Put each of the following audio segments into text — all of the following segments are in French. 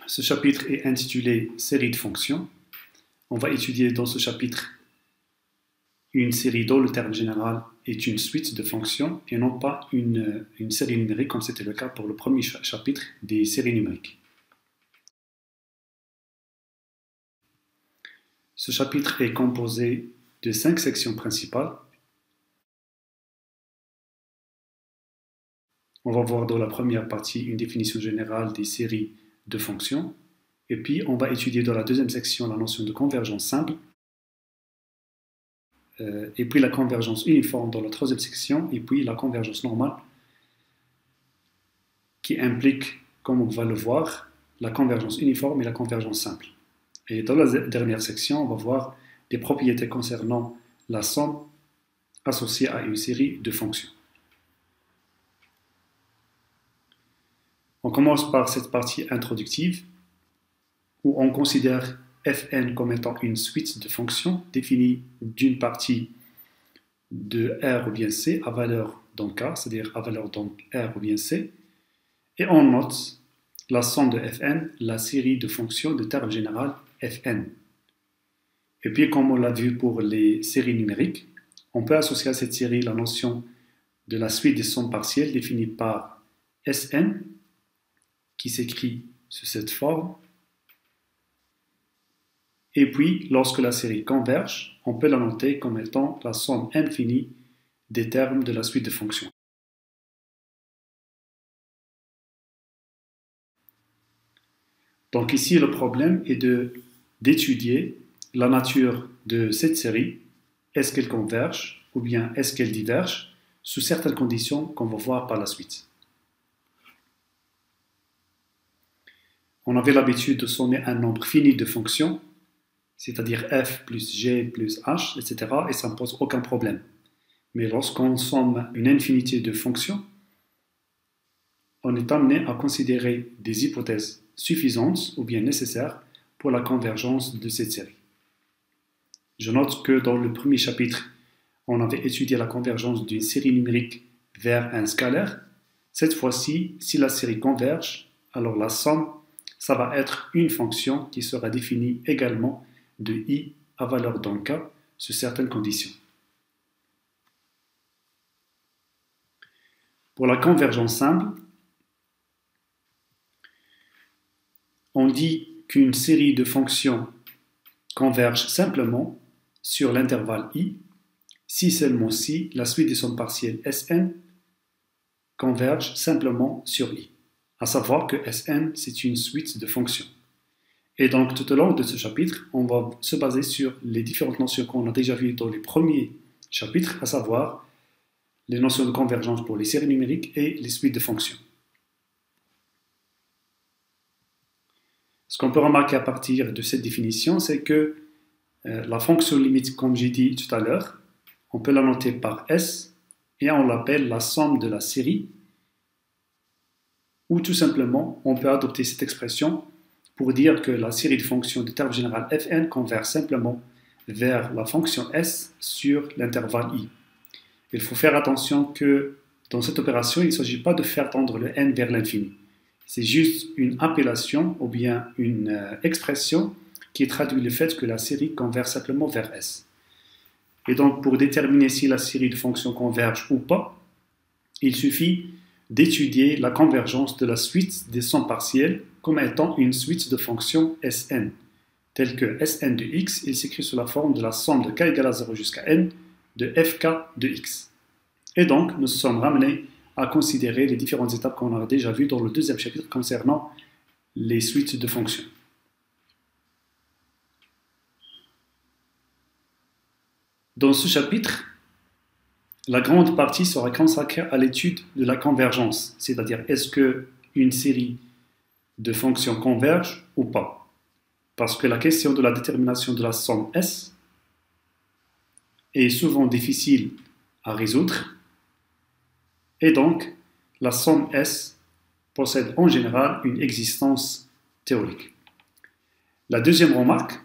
Ce chapitre est intitulé Série de fonctions. On va étudier dans ce chapitre une série dont le terme général est une suite de fonctions et non pas une série numérique comme c'était le cas pour le premier chapitre des séries numériques. Ce chapitre est composé de 5 sections principales. On va voir dans la première partie une définition générale des séries de fonctions. Et puis, on va étudier dans la deuxième section la notion de convergence simple. Et puis la convergence uniforme dans la troisième section. Et puis la convergence normale qui implique, comme on va le voir, la convergence uniforme et la convergence simple. Et dans la dernière section, on va voir des propriétés concernant la somme associée à une série de fonctions. On commence par cette partie introductive où on considère Fn comme étant une suite de fonctions définie d'une partie de R ou bien C à valeur dans K, c'est-à-dire à valeur dans R ou bien C, et on note la somme de Fn, la série de fonctions de terme général Fn. Et puis, comme on l'a vu pour les séries numériques, on peut associer à cette série la notion de la suite des sommes partielles définie par Sn, qui s'écrit sous cette forme. Et puis, lorsque la série converge, on peut la noter comme étant la somme infinie des termes de la suite de fonctions. Donc ici, le problème est d'étudier la nature de cette série. Est-ce qu'elle converge ou bien est-ce qu'elle diverge sous certaines conditions qu'on va voir par la suite. On avait l'habitude de sommer un nombre fini de fonctions, c'est-à-dire f plus g plus h, etc. et ça ne pose aucun problème. Mais lorsqu'on somme une infinité de fonctions, on est amené à considérer des hypothèses suffisantes ou bien nécessaires pour la convergence de cette série. Je note que dans le premier chapitre, on avait étudié la convergence d'une série numérique vers un scalaire. Cette fois-ci, si la série converge, alors la somme, ça va être une fonction qui sera définie également de i à valeur dans k sous certaines conditions. Pour la convergence simple, on dit qu'une série de fonctions converge simplement sur l'intervalle i si seulement si la suite des sommes partielles Sn converge simplement sur i. À savoir que Sn, c'est une suite de fonctions. Et donc, tout au long de ce chapitre, on va se baser sur les différentes notions qu'on a déjà vues dans les premiers chapitres, à savoir les notions de convergence pour les séries numériques et les suites de fonctions. Ce qu'on peut remarquer à partir de cette définition, c'est que la fonction limite, comme j'ai dit tout à l'heure, on peut la noter par S et on l'appelle la somme de la série, ou tout simplement, on peut adopter cette expression pour dire que la série de fonctions de terme général Fn converge simplement vers la fonction S sur l'intervalle i. Il faut faire attention que dans cette opération, il ne s'agit pas de faire tendre le n vers l'infini. C'est juste une appellation ou bien une expression qui traduit le fait que la série converge simplement vers S. Et donc, pour déterminer si la série de fonctions converge ou pas, il suffit d'étudier la convergence de la suite des sommes partielles comme étant une suite de fonctions Sn, telle que Sn de x, il s'écrit sous la forme de la somme de k égale à 0 jusqu'à n de fk de x. Et donc, nous sommes ramenés à considérer les différentes étapes qu'on a déjà vues dans le deuxième chapitre concernant les suites de fonctions. Dans ce chapitre, la grande partie sera consacrée à l'étude de la convergence, c'est-à-dire est-ce qu'une série de fonctions converge ou pas. Parce que la question de la détermination de la somme S est souvent difficile à résoudre, et donc la somme S possède en général une existence théorique. La deuxième remarque,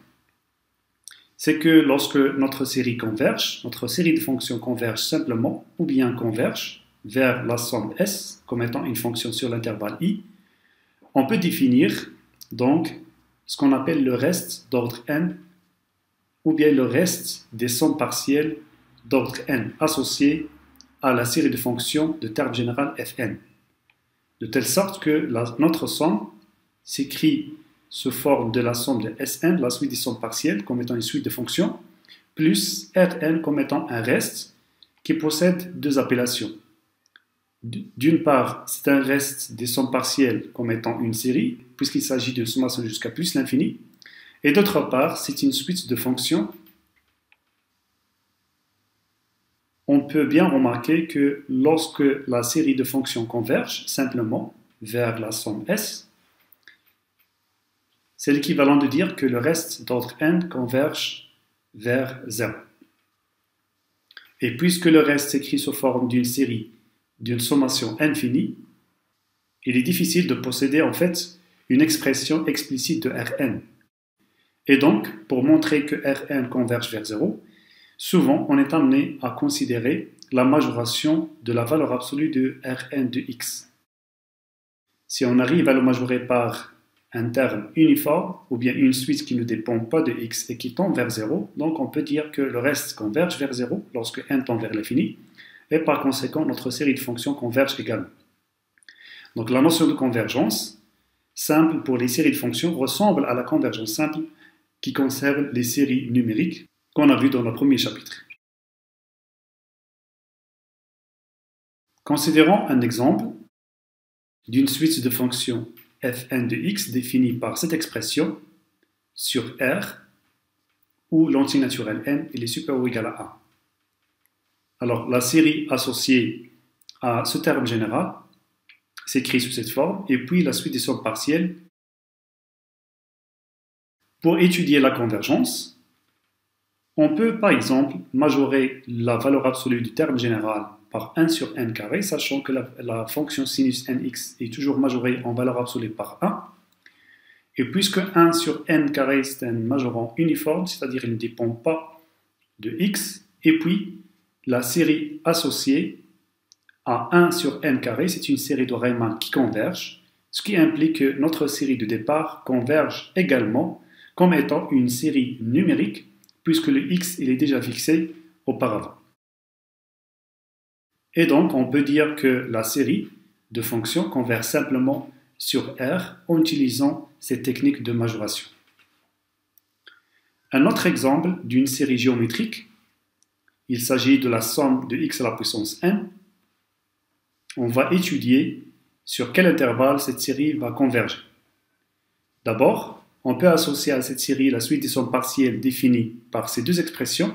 c'est que lorsque notre série converge, notre série de fonctions converge simplement ou bien converge vers la somme S comme étant une fonction sur l'intervalle i, on peut définir donc ce qu'on appelle le reste d'ordre n, ou bien le reste des sommes partielles d'ordre n associées à la série de fonctions de terme général fn, de telle sorte que notre somme s'écrit sous forme de la somme de Sn, la suite des sommes partielles, comme étant une suite de fonctions, plus Rn comme étant un reste qui possède deux appellations. D'une part, c'est un reste des sommes partielles comme étant une série, puisqu'il s'agit d'une sommation jusqu'à plus l'infini, et d'autre part, c'est une suite de fonctions. On peut bien remarquer que lorsque la série de fonctions converge simplement vers la somme S, c'est l'équivalent de dire que le reste d'ordre n converge vers 0. Et puisque le reste s'écrit sous forme d'une série d'une sommation infinie, il est difficile de posséder en fait une expression explicite de Rn. Et donc, pour montrer que Rn converge vers 0, souvent on est amené à considérer la majoration de la valeur absolue de Rn de x. Si on arrive à le majorer par un terme uniforme ou bien une suite qui ne dépend pas de x et qui tend vers 0, donc on peut dire que le reste converge vers 0 lorsque n tend vers l'infini, et par conséquent notre série de fonctions converge également. Donc la notion de convergence simple pour les séries de fonctions ressemble à la convergence simple qui concerne les séries numériques qu'on a vues dans le premier chapitre. Considérons un exemple d'une suite de fonctions fn de x définie par cette expression sur R où l'entier naturel n est supérieur ou égal à 1. Alors la série associée à ce terme général s'écrit sous cette forme et puis la suite des sommes partielles. Pour étudier la convergence, on peut par exemple majorer la valeur absolue du terme général par 1 sur n carré, sachant que la fonction sinus nx est toujours majorée en valeur absolue par 1. Et puisque 1 sur n carré c'est un majorant uniforme, c'est-à-dire il ne dépend pas de x, et puis la série associée à 1 sur n carré, c'est une série de Riemann qui converge, ce qui implique que notre série de départ converge également comme étant une série numérique, puisque le x il est déjà fixé auparavant. Et donc, on peut dire que la série de fonctions converge simplement sur R en utilisant cette technique de majoration. Un autre exemple d'une série géométrique, il s'agit de la somme de x à la puissance n. On va étudier sur quel intervalle cette série va converger. D'abord, on peut associer à cette série la suite des sommes partielles définies par ces deux expressions,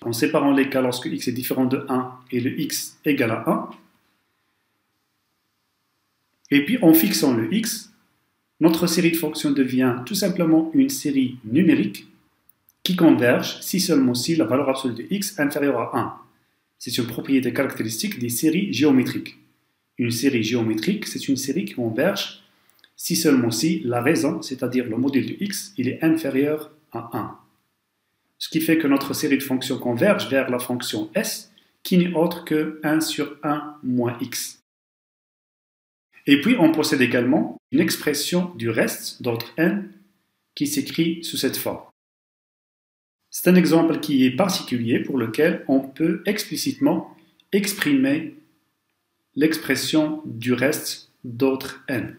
en séparant les cas lorsque x est différent de 1 et le x égale à 1. Et puis en fixant le x, notre série de fonctions devient tout simplement une série numérique qui converge si seulement si la valeur absolue de x est inférieure à 1. C'est une propriété caractéristique des séries géométriques. Une série géométrique, c'est une série qui converge si seulement si la raison, c'est-à-dire le module de x, il est inférieur à 1. Ce qui fait que notre série de fonctions converge vers la fonction s, qui n'est autre que 1 sur 1 moins x. Et puis, on possède également une expression du reste d'ordre n qui s'écrit sous cette forme. C'est un exemple qui est particulier pour lequel on peut explicitement exprimer l'expression du reste d'ordre n.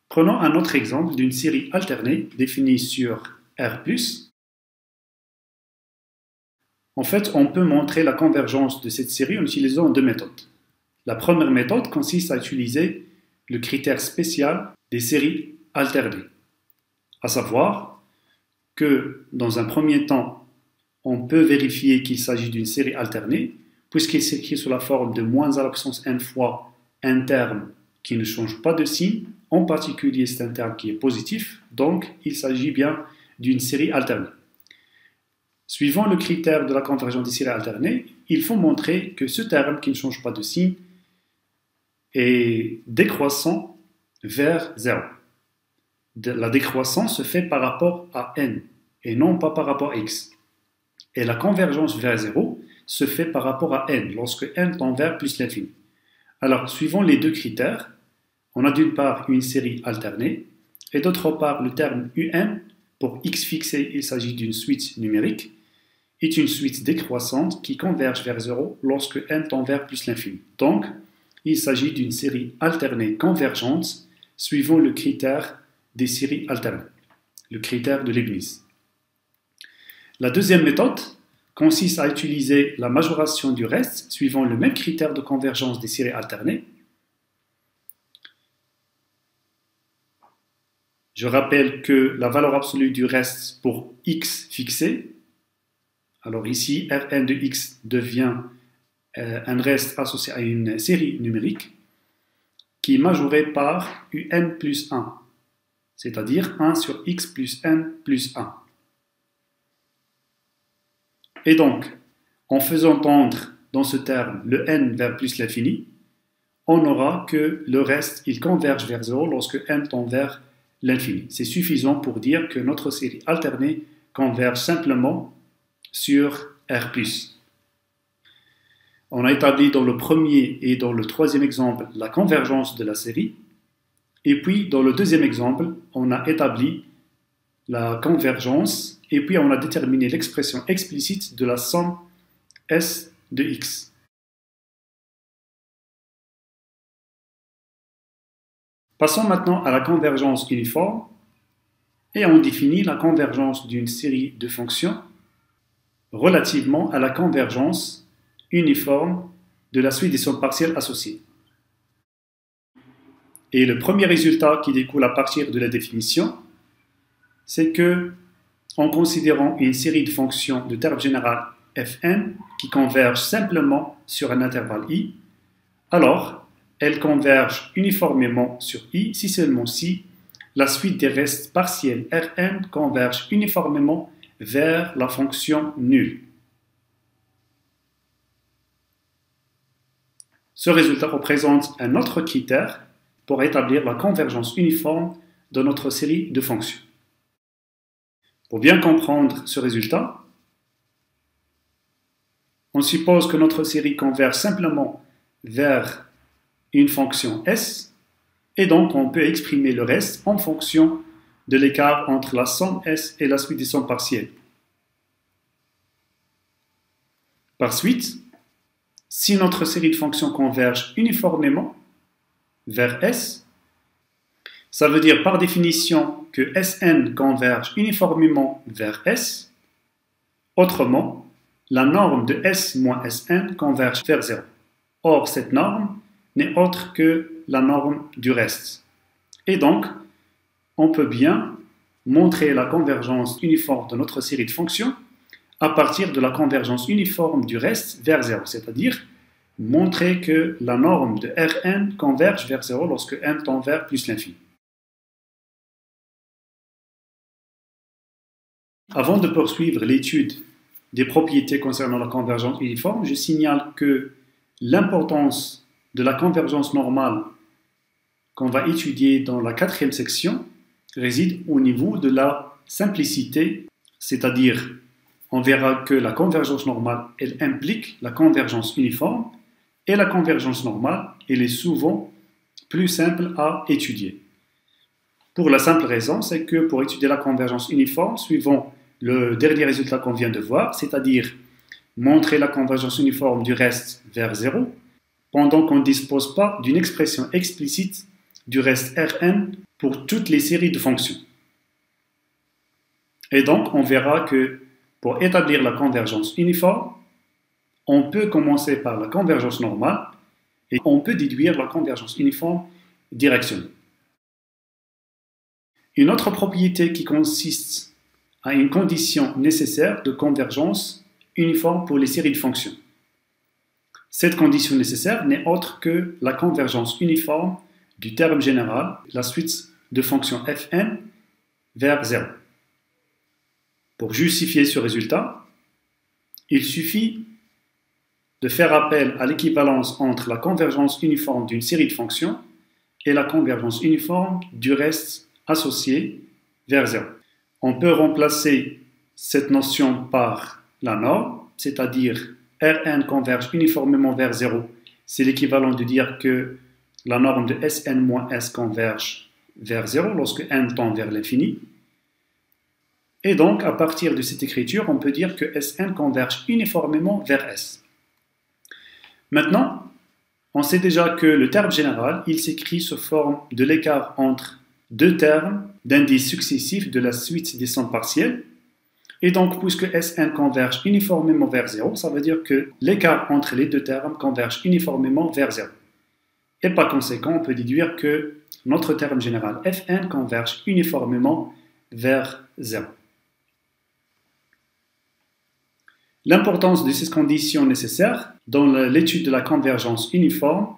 Prenons un autre exemple d'une série alternée définie sur R+. En fait, on peut montrer la convergence de cette série en utilisant deux méthodes. La première méthode consiste à utiliser le critère spécial des séries alternées, à savoir que dans un premier temps, on peut vérifier qu'il s'agit d'une série alternée, puisqu'il s'écrit sous la forme de moins à la puissance n fois un terme qui ne change pas de signe, en particulier c'est un terme qui est positif, donc il s'agit bien d'une série alternée. Suivant le critère de la convergence des séries alternées, il faut montrer que ce terme qui ne change pas de signe est décroissant vers 0. La décroissance se fait par rapport à n et non pas par rapport à x. Et la convergence vers 0 se fait par rapport à n, lorsque n tend vers plus l'infini. Alors, suivant les deux critères, On a d'une part une série alternée et d'autre part le terme UN, pour x fixé, il s'agit d'une suite numérique, est une suite décroissante qui converge vers 0 lorsque n tend vers plus l'infini. Donc, il s'agit d'une série alternée convergente suivant le critère des séries alternées, le critère de Leibniz. La deuxième méthode consiste à utiliser la majoration du reste suivant le même critère de convergence des séries alternées. Je rappelle que la valeur absolue du reste pour x fixé, alors ici Rn de x devient un reste associé à une série numérique qui est majorée par un plus 1, c'est-à-dire 1 sur x plus n plus 1. Et donc, en faisant tendre dans ce terme le n vers plus l'infini, on aura que le reste, il converge vers 0 lorsque n tend vers l'infini. C'est suffisant pour dire que notre série alternée converge simplement sur R+. On a établi dans le premier et dans le troisième exemple la convergence de la série, et puis dans le deuxième exemple, on a établi la convergence, et puis on a déterminé l'expression explicite de la somme S de x. Passons maintenant à la convergence uniforme, et on définit la convergence d'une série de fonctions relativement à la convergence uniforme de la suite des sommes partielles associées. Et le premier résultat qui découle à partir de la définition, c'est que, en considérant une série de fonctions de terme général Fn qui convergent simplement sur un intervalle i, alors elles convergent uniformément sur i si seulement si la suite des restes partiels Rn converge uniformément vers la fonction nulle. Ce résultat représente un autre critère pour établir la convergence uniforme de notre série de fonctions. Pour bien comprendre ce résultat, on suppose que notre série converge simplement vers une fonction S, et donc on peut exprimer le reste en fonction de l'écart entre la somme S et la suite des sommes partielles. Par suite, si notre série de fonctions converge uniformément vers S, ça veut dire par définition que Sn converge uniformément vers S. Autrement, la norme de S moins Sn converge vers 0. Or, cette norme n'est autre que la norme du reste. Et donc, on peut bien montrer la convergence uniforme de notre série de fonctions à partir de la convergence uniforme du reste vers 0, c'est-à-dire montrer que la norme de Rn converge vers 0 lorsque n tend vers plus l'infini. Avant de poursuivre l'étude des propriétés concernant la convergence uniforme, je signale que l'importance de la convergence normale qu'on va étudier dans la quatrième section réside au niveau de la simplicité, c'est-à-dire on verra que la convergence normale, elle implique la convergence uniforme, et la convergence normale, elle est souvent plus simple à étudier. Pour la simple raison, c'est que pour étudier la convergence uniforme, suivant le dernier résultat qu'on vient de voir, c'est-à-dire montrer la convergence uniforme du reste vers 0, pendant qu'on ne dispose pas d'une expression explicite du reste Rn pour toutes les séries de fonctions. Et donc, on verra que pour établir la convergence uniforme, on peut commencer par la convergence normale et on peut déduire la convergence uniforme directionnelle. Une autre propriété qui consiste à une condition nécessaire de convergence uniforme pour les séries de fonctions. Cette condition nécessaire n'est autre que la convergence uniforme du terme général, la suite de fonctions Fn, vers 0. Pour justifier ce résultat, il suffit de faire appel à l'équivalence entre la convergence uniforme d'une série de fonctions et la convergence uniforme du reste associé vers 0. On peut remplacer cette notion par la norme, c'est-à-dire Rn converge uniformément vers 0. C'est l'équivalent de dire que la norme de Sn moins S converge vers 0 lorsque n tend vers l'infini. Et donc, à partir de cette écriture, on peut dire que Sn converge uniformément vers S. Maintenant, on sait déjà que le terme général, il s'écrit sous forme de l'écart entre deux termes d'indices successifs de la suite des sommes partielles. Et donc, puisque Sn converge uniformément vers 0, ça veut dire que l'écart entre les deux termes converge uniformément vers 0. Et par conséquent, on peut déduire que notre terme général Fn converge uniformément vers 0. L'importance de ces conditions nécessaires dans l'étude de la convergence uniforme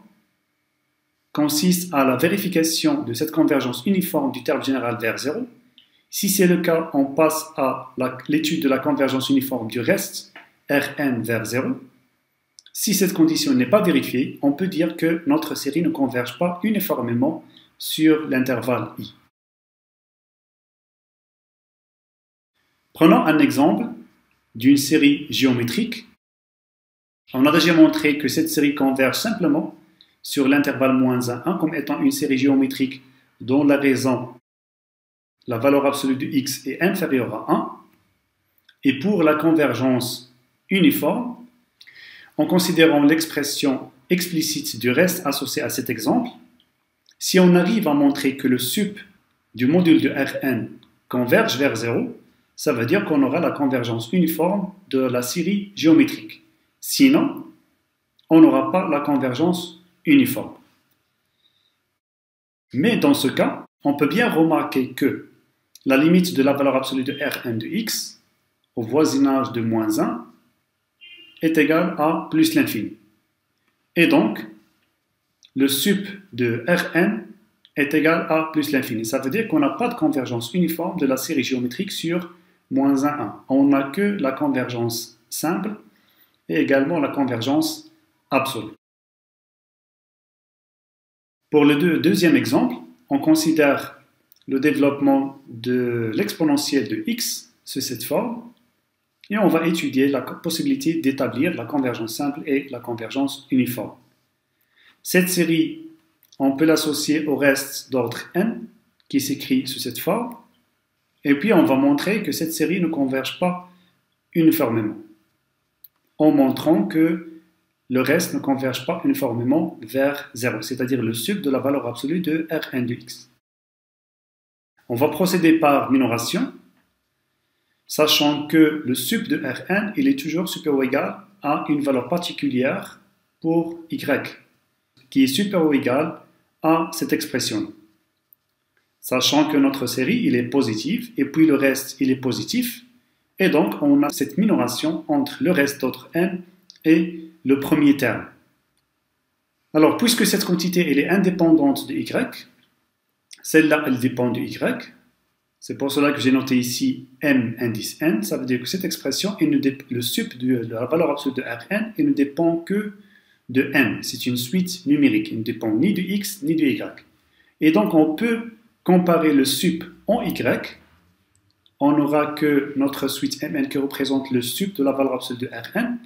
consiste à la vérification de cette convergence uniforme du terme général vers 0. Si c'est le cas, on passe à l'étude de la convergence uniforme du reste, Rn vers 0. Si cette condition n'est pas vérifiée, on peut dire que notre série ne converge pas uniformément sur l'intervalle I. Prenons un exemple d'une série géométrique. On a déjà montré que cette série converge simplement sur l'intervalle moins 1, 1 comme étant une série géométrique dont la raison, la valeur absolue de x est inférieure à 1. Et pour la convergence uniforme, en considérant l'expression explicite du reste associée à cet exemple, si on arrive à montrer que le sup du module de Rn converge vers 0, ça veut dire qu'on aura la convergence uniforme de la série géométrique. Sinon, on n'aura pas la convergence uniforme. Mais dans ce cas, on peut bien remarquer que la limite de la valeur absolue de Rn de x au voisinage de moins 1 est égale à plus l'infini. Et donc, le sup de Rn est égal à plus l'infini. Ça veut dire qu'on n'a pas de convergence uniforme de la série géométrique sur moins 1, 1. On n'a que la convergence simple et également la convergence absolue. Pour le deuxième exemple, on considère le développement de l'exponentielle de x sous cette forme et on va étudier la possibilité d'établir la convergence simple et la convergence uniforme. Cette série, on peut l'associer au reste d'ordre n qui s'écrit sous cette forme. Et puis, on va montrer que cette série ne converge pas uniformément, en montrant que le reste ne converge pas uniformément vers 0, c'est-à-dire le sup de la valeur absolue de Rn de x. On va procéder par minoration, sachant que le sup de Rn il est toujours supérieur ou égal à une valeur particulière pour y, qui est supérieur ou égal à cette expression. Sachant que notre série, il est positive, et puis le reste, il est positif, et donc on a cette minoration entre le reste d'ordre n et le premier terme. Alors, puisque cette quantité, elle est indépendante de y, celle-là, elle dépend de y, c'est pour cela que j'ai noté ici m indice n, ça veut dire que cette expression, le sup de la valeur absolue de Rn, il ne dépend que de n, c'est une suite numérique, il ne dépend ni de x ni de y. Et donc on peut comparer le sup en y, on n'aura que notre suite mn qui représente le sup de la valeur absolue de Rn,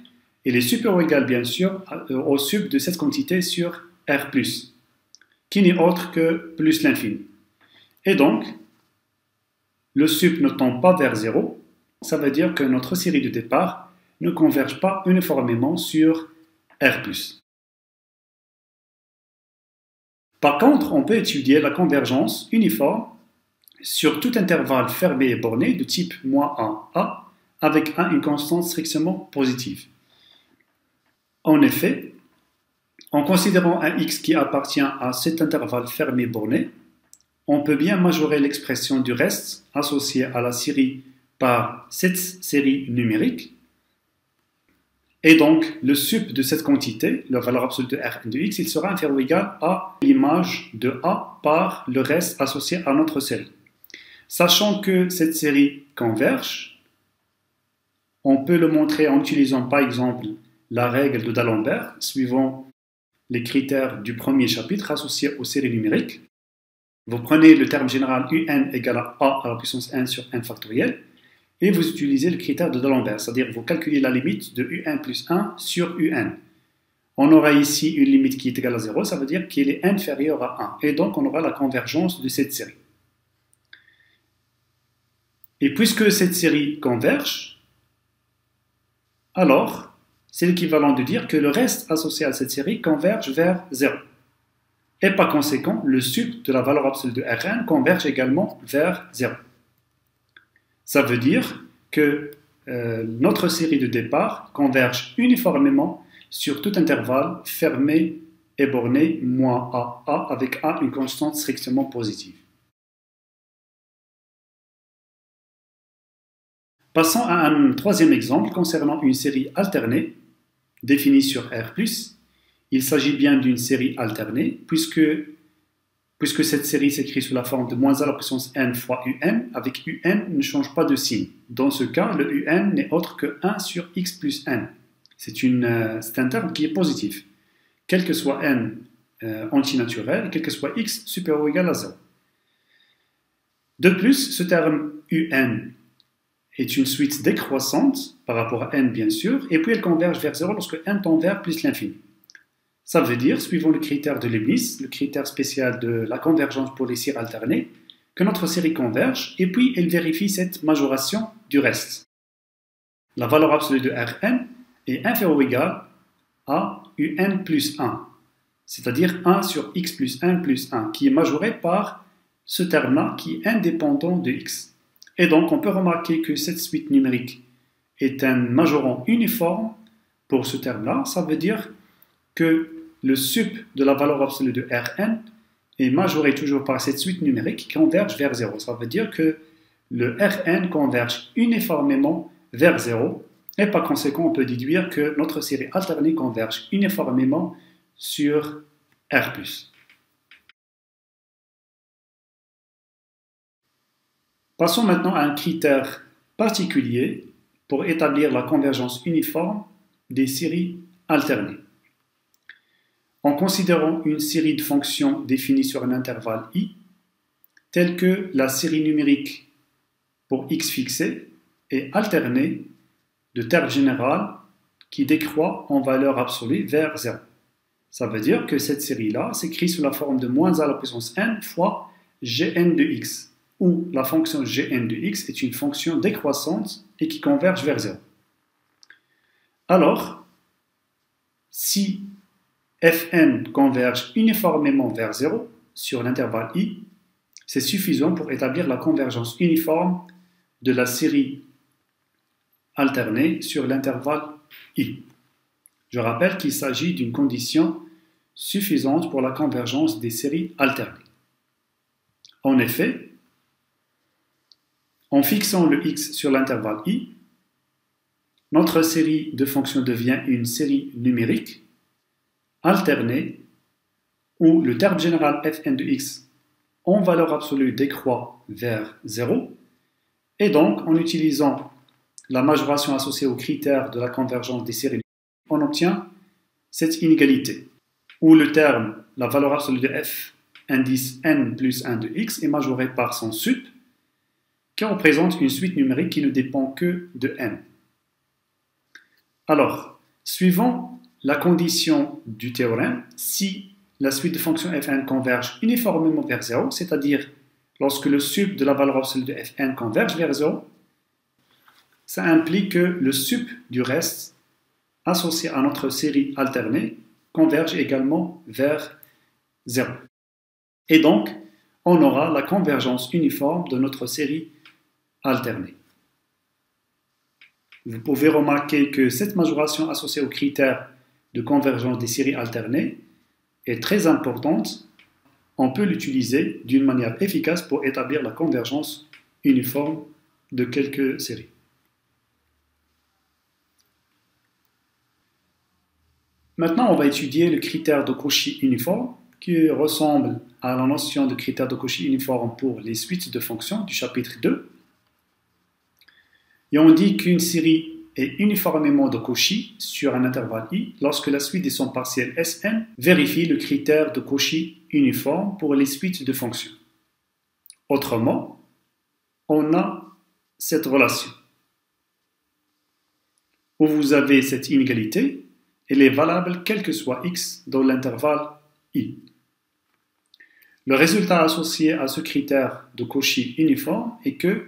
et les supérieur ou égal bien sûr au sup de cette quantité sur R+, qui n'est autre que plus l'infini. Et donc, le sup ne tend pas vers 0, ça veut dire que notre série de départ ne converge pas uniformément sur R+. Par contre, on peut étudier la convergence uniforme sur tout intervalle fermé et borné de type -1a avec une constante strictement positive. En effet, en considérant un x qui appartient à cet intervalle fermé borné, on peut bien majorer l'expression du reste associée à la série par cette série numérique. Et donc, le sup de cette quantité, la valeur absolue de Rn de x, il sera inférieur ou égal à l'image de a par le reste associé à notre série. Sachant que cette série converge, on peut le montrer en utilisant par exemple la règle de D'Alembert, suivant les critères du premier chapitre associés aux séries numériques. Vous prenez le terme général un égale à a à la puissance n sur n factoriel, et vous utilisez le critère de D'Alembert, c'est-à-dire vous calculez la limite de un plus 1 sur un. On aura ici une limite qui est égale à 0, ça veut dire qu'il est inférieur à 1. Et donc, on aura la convergence de cette série. Et puisque cette série converge, alors, c'est l'équivalent de dire que le reste associé à cette série converge vers 0. Et par conséquent, le sup de la valeur absolue de Rn converge également vers 0. Ça veut dire que notre série de départ converge uniformément sur tout intervalle fermé et borné moins A avec A une constante strictement positive. Passons à un troisième exemple concernant une série alternée définie sur R+. Il s'agit bien d'une série alternée puisque cette série s'écrit sous la forme de moins a à la puissance n fois un, avec un ne change pas de signe. Dans ce cas, le un n'est autre que 1 sur x plus n. C'est un terme qui est positif, quel que soit n antinaturel, quel que soit x supérieur ou égal à 0. De plus, ce terme un est une suite décroissante par rapport à n bien sûr, et puis elle converge vers 0 lorsque n tend vers plus l'infini. Ça veut dire, suivant le critère de Leibniz, le critère spécial de la convergence pour les séries alternées, que notre série converge, et puis elle vérifie cette majoration du reste. La valeur absolue de Rn est inférieure ou égale à un plus 1, c'est-à-dire 1 sur x plus 1 plus 1, qui est majoré par ce terme-là qui est indépendant de x. Et donc, on peut remarquer que cette suite numérique est un majorant uniforme pour ce terme-là. Ça veut dire que le sup de la valeur absolue de Rn est majoré toujours par cette suite numérique qui converge vers 0. Ça veut dire que le Rn converge uniformément vers 0 et par conséquent, on peut déduire que notre série alternée converge uniformément sur R+. Passons maintenant à un critère particulier pour établir la convergence uniforme des séries alternées. En considérant une série de fonctions définies sur un intervalle i, telle que la série numérique pour x fixé est alternée de termes générales qui décroît en valeur absolue vers 0. Ça veut dire que cette série-là s'écrit sous la forme de moins a à la puissance n fois gn de x, où la fonction gn de x est une fonction décroissante et qui converge vers 0. Alors, si fn converge uniformément vers 0 sur l'intervalle i, c'est suffisant pour établir la convergence uniforme de la série alternée sur l'intervalle i. Je rappelle qu'il s'agit d'une condition suffisante pour la convergence des séries alternées. En effet, en fixant le x sur l'intervalle i, notre série de fonctions devient une série numérique alternée où le terme général fn de x en valeur absolue décroît vers 0 et donc en utilisant la majoration associée au critère de la convergence des séries, on obtient cette inégalité où le terme, la valeur absolue de f, indice n plus 1 de x, est majoré par son sup qui représente une suite numérique qui ne dépend que de n. Alors, suivant la condition du théorème, si la suite de fonctions fn converge uniformément vers 0, c'est-à-dire lorsque le sup de la valeur absolue de fn converge vers 0, ça implique que le sup du reste associé à notre série alternée converge également vers 0. Et donc, on aura la convergence uniforme de notre série alternée. Vous pouvez remarquer que cette majoration associée au critère de convergence des séries alternées est très importante. On peut l'utiliser d'une manière efficace pour établir la convergence uniforme de quelques séries. Maintenant, on va étudier le critère de Cauchy uniforme qui ressemble à la notion de critère de Cauchy uniforme pour les suites de fonctions du chapitre 2. Et on dit qu'une série est uniformément de Cauchy sur un intervalle i lorsque la suite des sons partiels Sn vérifie le critère de Cauchy uniforme pour les suites de fonctions. Autrement, on a cette relation où vous avez cette inégalité. elle est valable quel que soit x dans l'intervalle i. Le résultat associé à ce critère de Cauchy uniforme est que,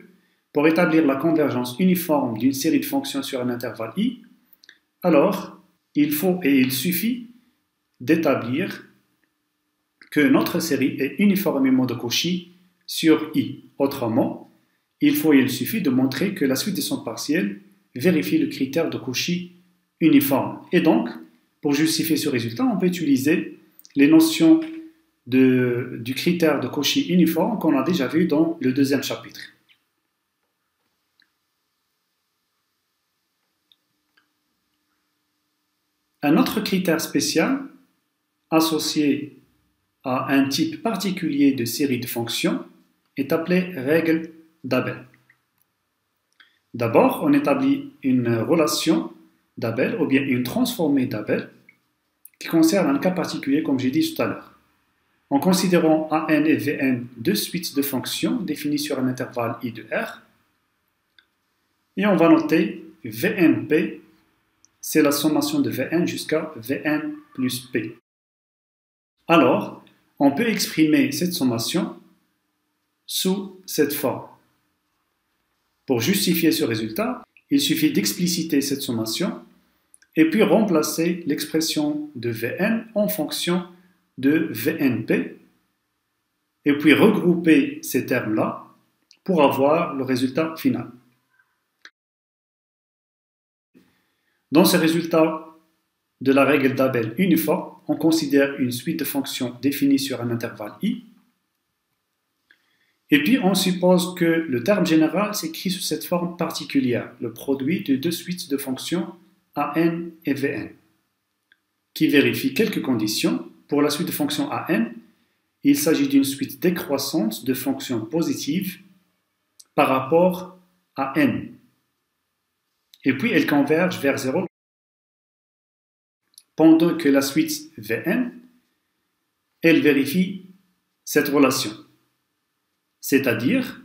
pour établir la convergence uniforme d'une série de fonctions sur un intervalle i, alors il suffit d'établir que notre série est uniformément de Cauchy sur i. Autrement, il suffit de montrer que la suite des sons partiels vérifie le critère de Cauchy uniforme. Et donc, pour justifier ce résultat, on peut utiliser les notions du critère de Cauchy uniforme qu'on a déjà vu dans le deuxième chapitre. Un autre critère spécial associé à un type particulier de série de fonctions est appelé règle d'Abel. D'abord, on établit une relation d'Abel ou bien une transformée d'Abel qui concerne un cas particulier comme j'ai dit tout à l'heure. En considérant an et vn deux suites de fonctions définies sur un intervalle i de R, et on va noter vnp, c'est la sommation de vn jusqu'à vn plus p. Alors, on peut exprimer cette sommation sous cette forme. Pour justifier ce résultat, il suffit d'expliciter cette sommation et puis remplacer l'expression de Vn en fonction de Vnp et puis regrouper ces termes-là pour avoir le résultat final. Dans ce résultat de la règle d'Abel uniforme, on considère une suite de fonctions définies sur un intervalle i. Et puis on suppose que le terme général s'écrit sous cette forme particulière, le produit de deux suites de fonctions an et vn, qui vérifie quelques conditions. Pour la suite de fonctions an, il s'agit d'une suite décroissante de fonctions positives par rapport à n. Et puis elles convergent vers 0, pendant que la suite vn, elle vérifie cette relation. C'est-à-dire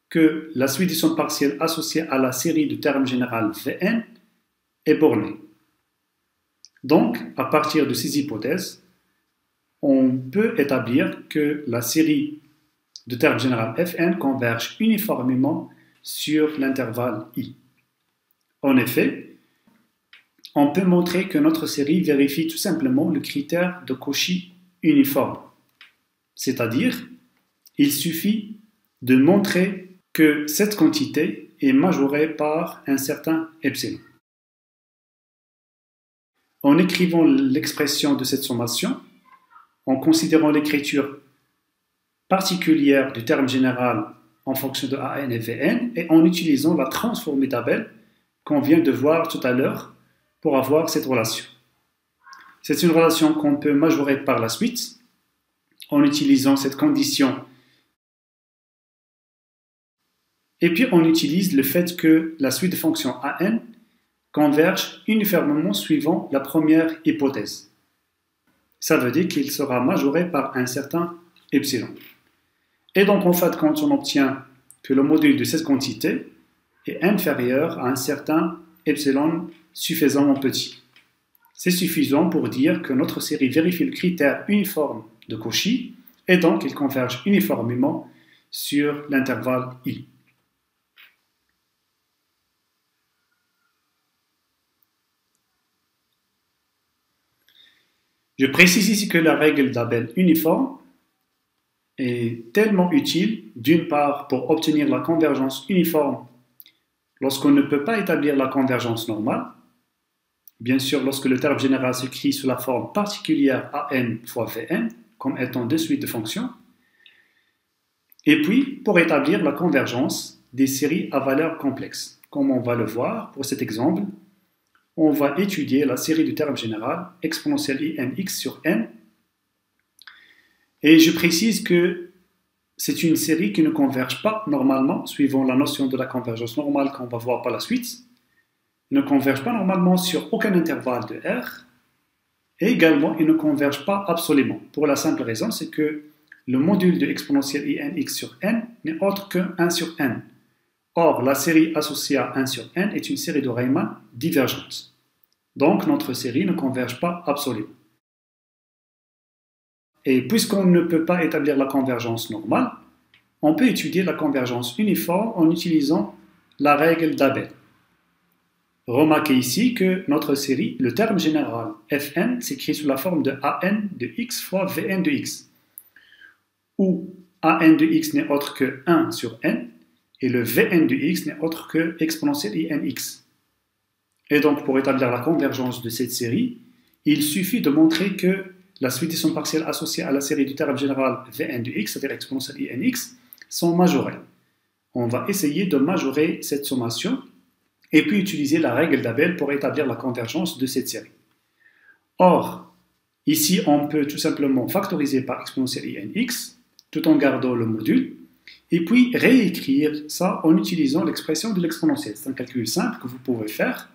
que la suite des sons partiels associée à la série de termes général Vn est bornée. Donc, à partir de ces hypothèses, on peut établir que la série de termes général Fn converge uniformément sur l'intervalle i. En effet, on peut montrer que notre série vérifie tout simplement le critère de Cauchy uniforme. C'est-à-dire, il suffit de montrer que cette quantité est majorée par un certain epsilon. En écrivant l'expression de cette sommation, en considérant l'écriture particulière du terme général en fonction de an et vn, et en utilisant la transformée d'Abel qu'on vient de voir tout à l'heure pour avoir cette relation. C'est une relation qu'on peut majorer par la suite en utilisant cette condition. Et puis on utilise le fait que la suite de fonctions an converge uniformément suivant la première hypothèse. Ça veut dire qu'il sera majoré par un certain epsilon. Et donc en fait, quand on obtient que le module de cette quantité est inférieur à un certain epsilon suffisamment petit, c'est suffisant pour dire que notre série vérifie le critère uniforme de Cauchy et donc il converge uniformément sur l'intervalle i. Je précise ici que la règle d'Abel uniforme est tellement utile, d'une part pour obtenir la convergence uniforme lorsqu'on ne peut pas établir la convergence normale, bien sûr lorsque le terme général s'écrit sous la forme particulière an fois vn, comme étant deux suites de fonctions, et puis pour établir la convergence des séries à valeur complexe. Comme on va le voir pour cet exemple, on va étudier la série du terme général exponentielle inx sur n. Et je précise que c'est une série qui ne converge pas normalement, suivant la notion de la convergence normale qu'on va voir par la suite. Il ne converge pas normalement sur aucun intervalle de R. Et également, il ne converge pas absolument. Pour la simple raison, c'est que le module de exponentielle inx sur n n'est autre que 1 sur n. Or, la série associée à 1 sur n est une série de Riemann divergente. Donc notre série ne converge pas absolument. Et puisqu'on ne peut pas établir la convergence normale, on peut étudier la convergence uniforme en utilisant la règle d'Abel. Remarquez ici que notre série, le terme général Fn s'écrit sous la forme de An de x fois Vn de x, où An de x n'est autre que 1 sur n, et le Vn de x n'est autre que exponentielle Inx. Et donc, pour établir la convergence de cette série, il suffit de montrer que la suite des sommes partielles associées à la série du terme général Vn de x, c'est-à-dire exponentielle Inx, sont majorées. On va essayer de majorer cette sommation et puis utiliser la règle d'Abel pour établir la convergence de cette série. Or, ici, on peut tout simplement factoriser par exponentielle Inx, tout en gardant le module, et puis réécrire ça en utilisant l'expression de l'exponentielle. C'est un calcul simple que vous pouvez faire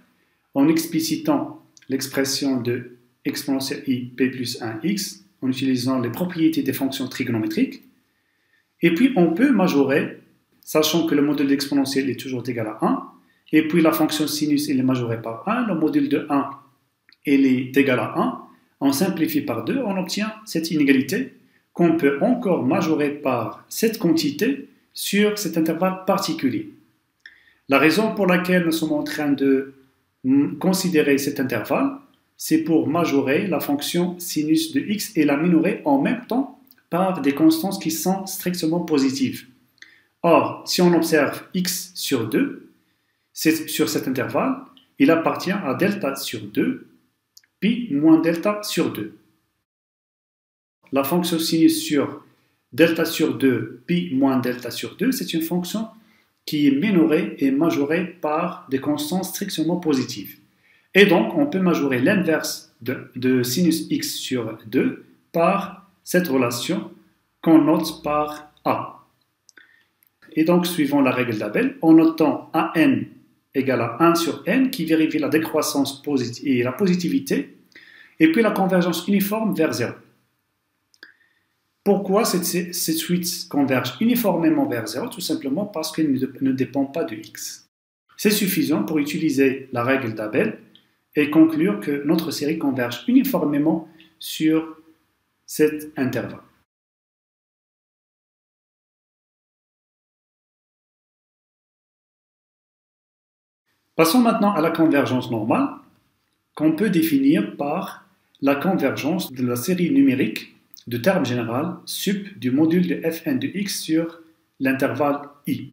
en explicitant l'expression de exponentielle i p plus 1x, en utilisant les propriétés des fonctions trigonométriques. Et puis, on peut majorer, sachant que le module d'exponentielle est toujours égal à 1, et puis la fonction sinus elle est majorée par 1, le module de 1 elle est égal à 1, on simplifie par 2, on obtient cette inégalité qu'on peut encore majorer par cette quantité sur cet intervalle particulier. La raison pour laquelle nous sommes en train de considérer cet intervalle, c'est pour majorer la fonction sinus de x et la minorer en même temps par des constantes qui sont strictement positives. Or, si on observe x sur 2, sur cet intervalle, il appartient à delta sur 2, pi moins delta sur 2. La fonction sinus sur delta sur 2, pi moins delta sur 2, c'est une fonction qui est minorée et majorée par des constantes strictement positives. Et donc, on peut majorer l'inverse de sinus x sur 2 par cette relation qu'on note par a. Et donc, suivant la règle d'Abel, en notant an égale à 1 sur n, qui vérifie la décroissance et la positivité, et puis la convergence uniforme vers 0. Pourquoi cette suite converge uniformément vers 0? Tout simplement parce qu'elle ne dépend pas de x. C'est suffisant pour utiliser la règle d'Abel et conclure que notre série converge uniformément sur cet intervalle. Passons maintenant à la convergence normale, qu'on peut définir par la convergence de la série numérique de terme général sup du module de Fn de x sur l'intervalle i.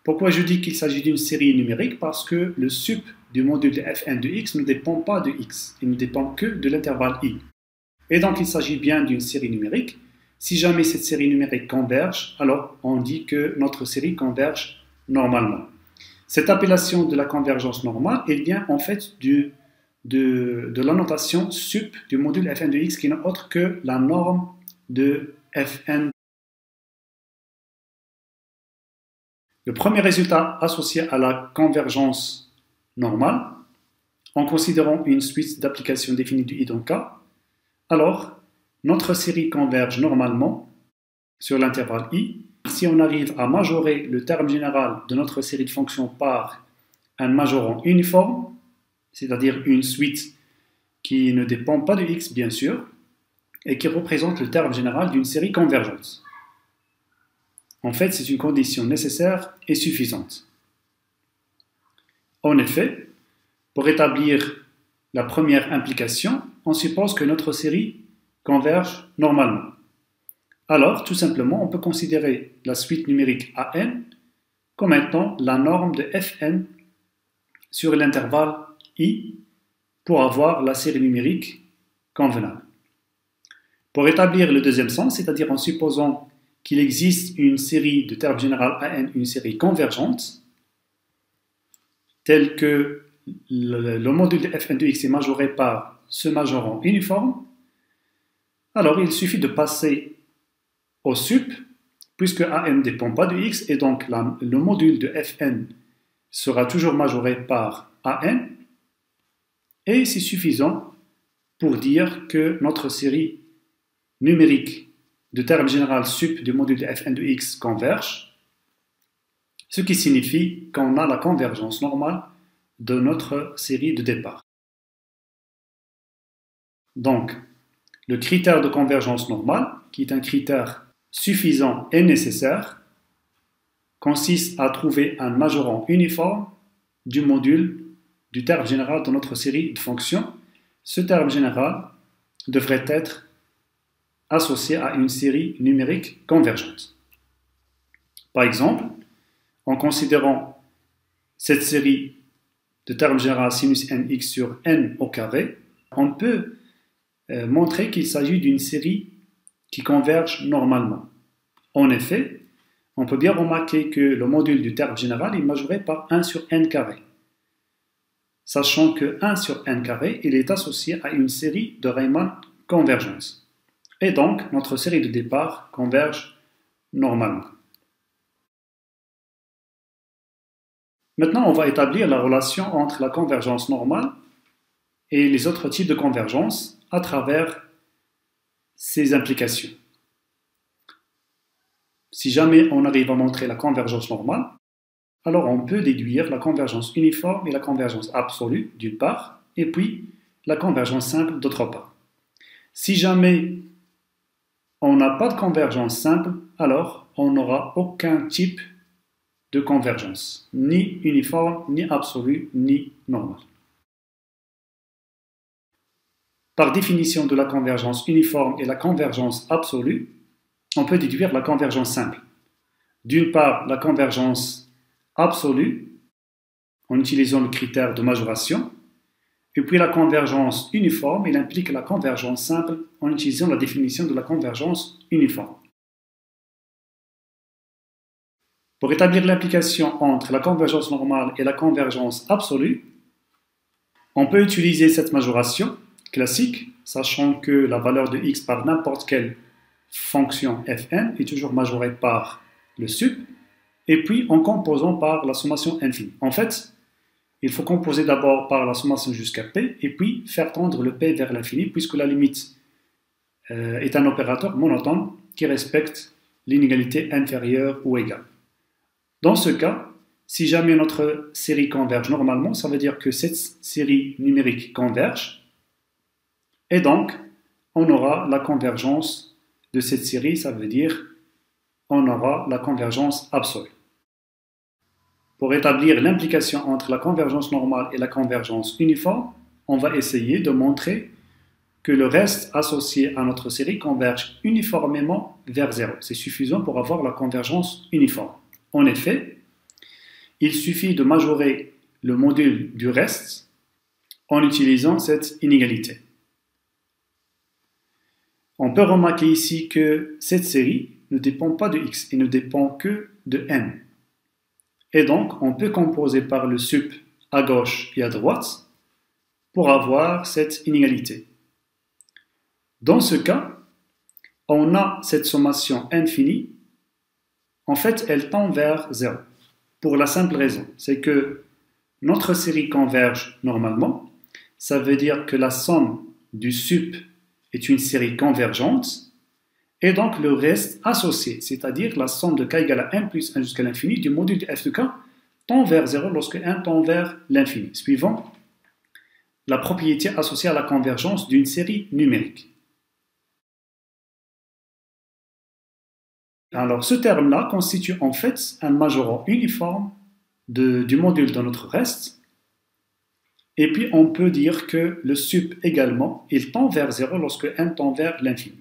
Pourquoi je dis qu'il s'agit d'une série numérique? Parce que le sup du module de Fn de x ne dépend pas de x, il ne dépend que de l'intervalle i. Et donc il s'agit bien d'une série numérique. Si jamais cette série numérique converge, alors on dit que notre série converge normalement. Cette appellation de la convergence normale, elle vient en fait de la notation sup du module Fn de x qui n'est autre que la norme de Fn. Le premier résultat associé à la convergence normale, en considérant une suite d'applications définies du i dans K, alors notre série converge normalement sur l'intervalle i si on arrive à majorer le terme général de notre série de fonctions par un majorant uniforme, c'est-à-dire une suite qui ne dépend pas de x bien sûr, et qui représente le terme général d'une série convergente. En fait, c'est une condition nécessaire et suffisante. En effet, pour établir la première implication, on suppose que notre série converge normalement. Alors, tout simplement, on peut considérer la suite numérique AN comme étant la norme de Fn sur l'intervalle I pour avoir la série numérique convenable. Pour établir le deuxième sens, c'est-à-dire en supposant qu'il existe une série de termes générales AN, une série convergente, telle que le module de Fn de x est majoré par ce majorant uniforme, alors il suffit de passer au sup, puisque an ne dépend pas de x, et donc le module de Fn sera toujours majoré par an, et c'est suffisant pour dire que notre série numérique de terme général sup du module de Fn de x converge, ce qui signifie qu'on a la convergence normale de notre série de départ. Donc, le critère de convergence normale, qui est un critère suffisant et nécessaire, consiste à trouver un majorant uniforme du module du terme général de notre série de fonctions. Ce terme général devrait être associé à une série numérique convergente. Par exemple, en considérant cette série de termes généraux sinus nx sur n au carré, on peut montrer qu'il s'agit d'une série qui converge normalement. En effet, on peut bien remarquer que le module du terme général est majoré par 1 sur n carré, sachant que 1 sur n carré il est associé à une série de Riemann convergente. Et donc, notre série de départ converge normalement. Maintenant, on va établir la relation entre la convergence normale et les autres types de convergence à travers ces implications. Si jamais on arrive à montrer la convergence normale, alors on peut déduire la convergence uniforme et la convergence absolue d'une part, et puis la convergence simple d'autre part. Si jamais on n'a pas de convergence simple, alors on n'aura aucun type de convergence, ni uniforme, ni absolue, ni normale. Par définition de la convergence uniforme et la convergence absolue, on peut déduire la convergence simple. D'une part, la convergence absolue, en utilisant le critère de majoration, et puis la convergence uniforme, elle implique la convergence simple en utilisant la définition de la convergence uniforme. Pour établir l'implication entre la convergence normale et la convergence absolue, on peut utiliser cette majoration classique, sachant que la valeur de x par n'importe quelle fonction fn est toujours majorée par le sup, et puis en composant par la sommation infinie. En fait, il faut composer d'abord par la sommation jusqu'à p, et puis faire tendre le p vers l'infini, puisque la limite est un opérateur monotone qui respecte l'inégalité inférieure ou égale. Dans ce cas, si jamais notre série converge normalement, ça veut dire que cette série numérique converge, et donc on aura la convergence de cette série, ça veut dire on aura la convergence absolue. Pour établir l'implication entre la convergence normale et la convergence uniforme, on va essayer de montrer que le reste associé à notre série converge uniformément vers 0. C'est suffisant pour avoir la convergence uniforme. En effet, il suffit de majorer le module du reste en utilisant cette inégalité. On peut remarquer ici que cette série ne dépend pas de x, et ne dépend que de n. Et donc, on peut composer par le sup à gauche et à droite pour avoir cette inégalité. Dans ce cas, on a cette sommation infinie. En fait, elle tend vers 0. Pour la simple raison, c'est que notre série converge normalement. Ça veut dire que la somme du sup est une série convergente, et donc le reste associé, c'est-à-dire la somme de k égale à 1 plus 1 jusqu'à l'infini du module de f de k, tend vers 0 lorsque 1 tend vers l'infini, suivant la propriété associée à la convergence d'une série numérique. Alors ce terme-là constitue en fait un majorant uniforme du module de notre reste, et puis on peut dire que le sup également, il tend vers 0 lorsque n tend vers l'infini.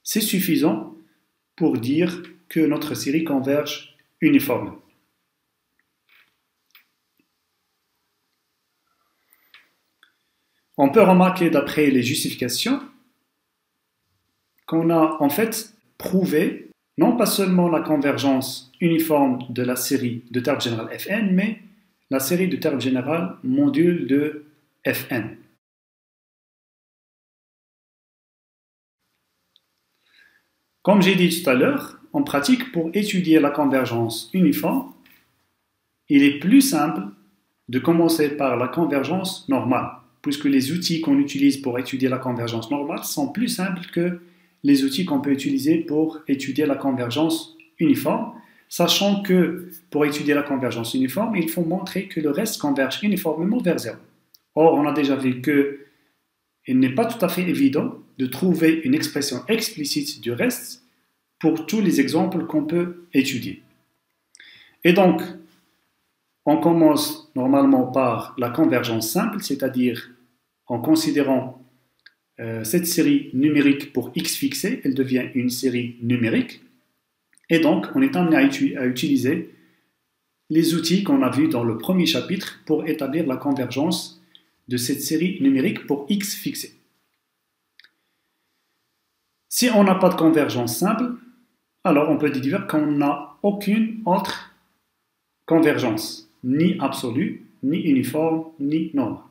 C'est suffisant pour dire que notre série converge uniformément. On peut remarquer d'après les justifications qu'on a en fait prouvé non pas seulement la convergence uniforme de la série de termes générales Fn, mais la série de termes générales module de Fn. Comme j'ai dit tout à l'heure, en pratique, pour étudier la convergence uniforme, il est plus simple de commencer par la convergence normale, puisque les outils qu'on utilise pour étudier la convergence normale sont plus simples que les outils qu'on peut utiliser pour étudier la convergence uniforme, sachant que pour étudier la convergence uniforme, il faut montrer que le reste converge uniformément vers 0. Or, on a déjà vu que il n'est pas tout à fait évident de trouver une expression explicite du reste pour tous les exemples qu'on peut étudier. Et donc, on commence normalement par la convergence simple, c'est-à-dire en considérant cette série numérique pour x fixé, elle devient une série numérique. Et donc, on est amené à utiliser les outils qu'on a vus dans le premier chapitre pour établir la convergence de cette série numérique pour x fixé. Si on n'a pas de convergence simple, alors on peut déduire qu'on n'a aucune autre convergence, ni absolue, ni uniforme, ni normale.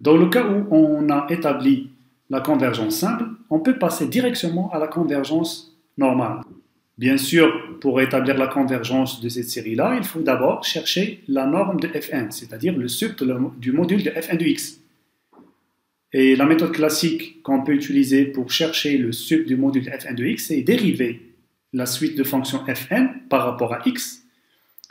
Dans le cas où on a établi la convergence simple, on peut passer directement à la convergence normale. Bien sûr, pour établir la convergence de cette série-là, il faut d'abord chercher la norme de Fn, c'est-à-dire le sup du module de Fn de x. Et la méthode classique qu'on peut utiliser pour chercher le sup du module de Fn de x, c'est dériver la suite de fonctions Fn par rapport à x,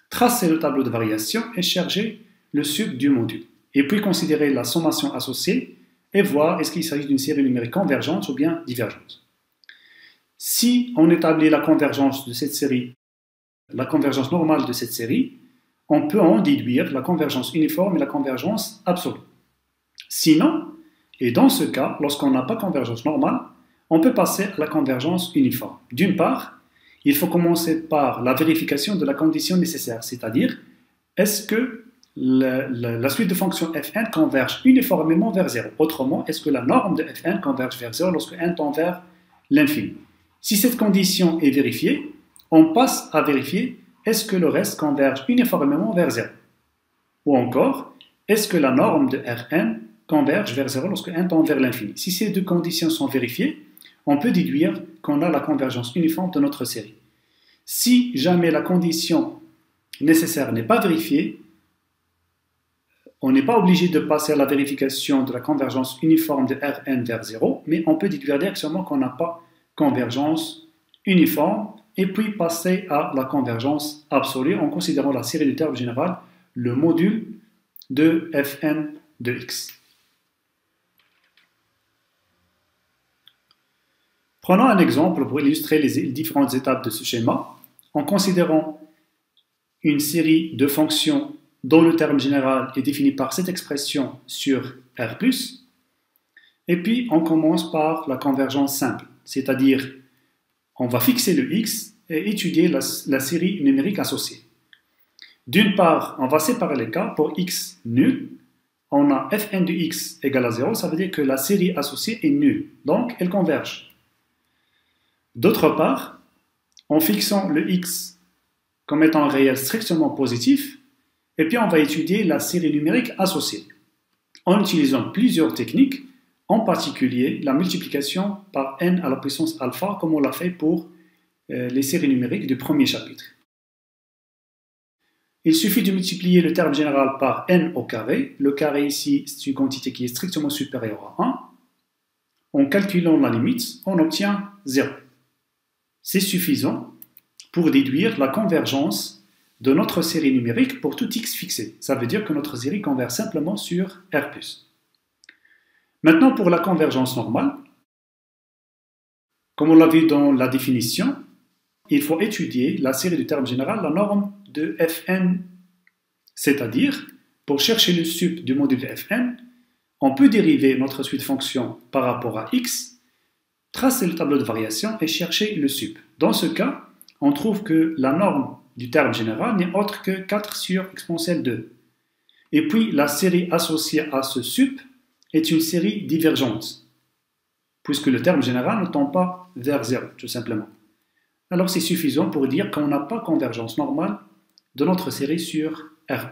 tracer le tableau de variation et chercher le sup du module. Et puis considérer la sommation associée et voir est-ce qu'il s'agit d'une série numérique convergente ou bien divergente. Si on établit la convergence de cette série, la convergence normale de cette série, on peut en déduire la convergence uniforme et la convergence absolue. Sinon, et dans ce cas, lorsqu'on n'a pas de convergence normale, on peut passer à la convergence uniforme. D'une part, il faut commencer par la vérification de la condition nécessaire, c'est-à-dire est-ce que la suite de fonctions Fn converge uniformément vers 0. Autrement, est-ce que la norme de Fn converge vers 0 lorsque n tend vers l'infini? Si cette condition est vérifiée, on passe à vérifier est-ce que le reste converge uniformément vers 0. Ou encore, est-ce que la norme de Rn converge vers 0 lorsque n tend vers l'infini? Si ces deux conditions sont vérifiées, on peut déduire qu'on a la convergence uniforme de notre série. Si jamais la condition nécessaire n'est pas vérifiée, on n'est pas obligé de passer à la vérification de la convergence uniforme de Rn vers 0, mais on peut déduire directement qu'on n'a pas convergence uniforme et puis passer à la convergence absolue en considérant la série de termes générales, le module de Fn de x. Prenons un exemple pour illustrer les différentes étapes de ce schéma en considérant une série de fonctions dont le terme général est défini par cette expression sur R+. Et puis, on commence par la convergence simple, c'est-à-dire on va fixer le x et étudier la série numérique associée. D'une part, on va séparer les cas pour x nul. On a Fn de x égale à 0, ça veut dire que la série associée est nulle, donc elle converge. D'autre part, en fixant le x comme étant réel strictement positif, et puis on va étudier la série numérique associée, en utilisant plusieurs techniques, en particulier la multiplication par n à la puissance alpha, comme on l'a fait pour les séries numériques du premier chapitre. Il suffit de multiplier le terme général par n au carré. Le carré ici, c'est une quantité qui est strictement supérieure à 1. En calculant la limite, on obtient 0. C'est suffisant pour déduire la convergence de notre série numérique pour tout x fixé. Ça veut dire que notre série converge simplement sur R+. Maintenant, pour la convergence normale, comme on l'a vu dans la définition, il faut étudier la série du terme général, la norme de Fn. C'est-à-dire, pour chercher le sup du module de Fn, on peut dériver notre suite de fonctions par rapport à x, tracer le tableau de variation et chercher le sup. Dans ce cas, on trouve que la norme du terme général n'est autre que 4 sur exponentielle 2. Et puis, la série associée à ce sup est une série divergente, puisque le terme général ne tend pas vers 0, tout simplement. Alors, c'est suffisant pour dire qu'on n'a pas convergence normale de notre série sur R+.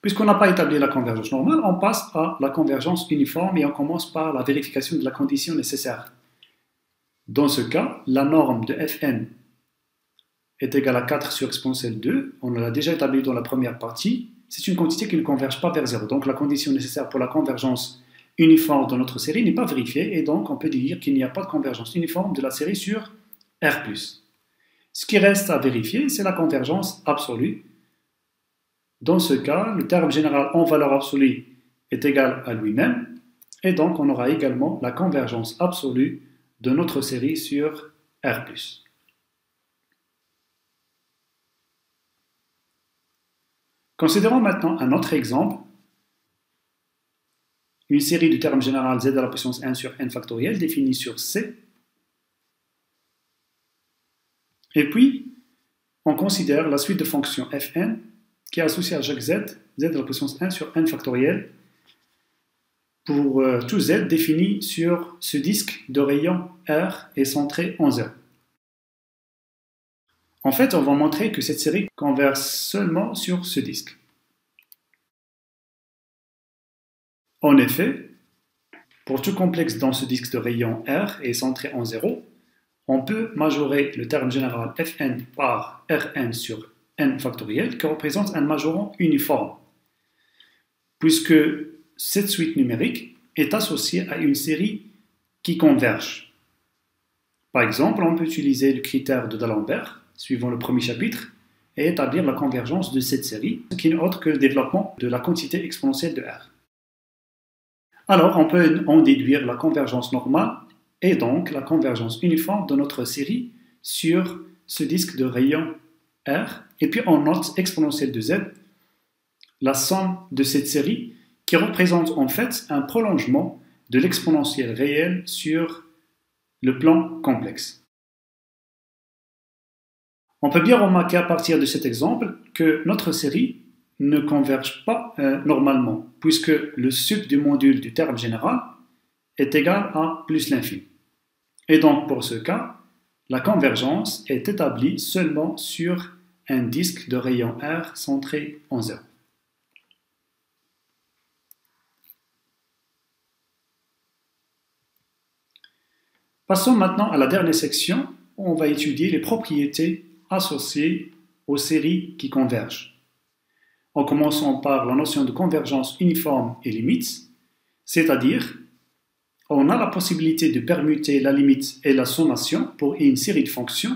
Puisqu'on n'a pas établi la convergence normale, on passe à la convergence uniforme et on commence par la vérification de la condition nécessaire. Dans ce cas, la norme de Fn est égale à 4 sur exponentielle 2, on l'a déjà établi dans la première partie, c'est une quantité qui ne converge pas vers 0. Donc la condition nécessaire pour la convergence uniforme de notre série n'est pas vérifiée, et donc on peut dire qu'il n'y a pas de convergence uniforme de la série sur R+. Ce qui reste à vérifier, c'est la convergence absolue. Dans ce cas, le terme général en valeur absolue est égal à lui-même, Et donc, on aura également la convergence absolue de notre série sur R+. Considérons maintenant un autre exemple. Une série du terme général z à la puissance 1 sur n factoriel définie sur C. Et puis, on considère la suite de fonctions fn qui est associée à chaque z à la puissance 1 sur n factoriel pour tout z défini sur ce disque de rayon R et centré en 0. En fait, on va montrer que cette série converge seulement sur ce disque. En effet, pour tout complexe dans ce disque de rayon R et centré en 0, on peut majorer le terme général Fn par Rn sur n factoriel qui représente un majorant uniforme, puisque cette suite numérique est associée à une série qui converge. Par exemple, on peut utiliser le critère de D'Alembert, suivant le premier chapitre, et établir la convergence de cette série, ce qui n'est autre que le développement de la quantité exponentielle de R. Alors, on peut en déduire la convergence normale et donc la convergence uniforme de notre série sur ce disque de rayon R. Et puis, on note exponentielle de Z, la somme de cette série qui représente en fait un prolongement de l'exponentielle réelle sur le plan complexe. On peut bien remarquer à partir de cet exemple que notre série ne converge pas normalement, puisque le sub du module du terme général est égal à plus l'infini. Et donc, pour ce cas, la convergence est établie seulement sur un disque de rayon R centré en 0. Passons maintenant à la dernière section où on va étudier les propriétés associées aux séries qui convergent. En commençant par la notion de convergence uniforme et limite, c'est-à-dire on a la possibilité de permuter la limite et la sommation pour une série de fonctions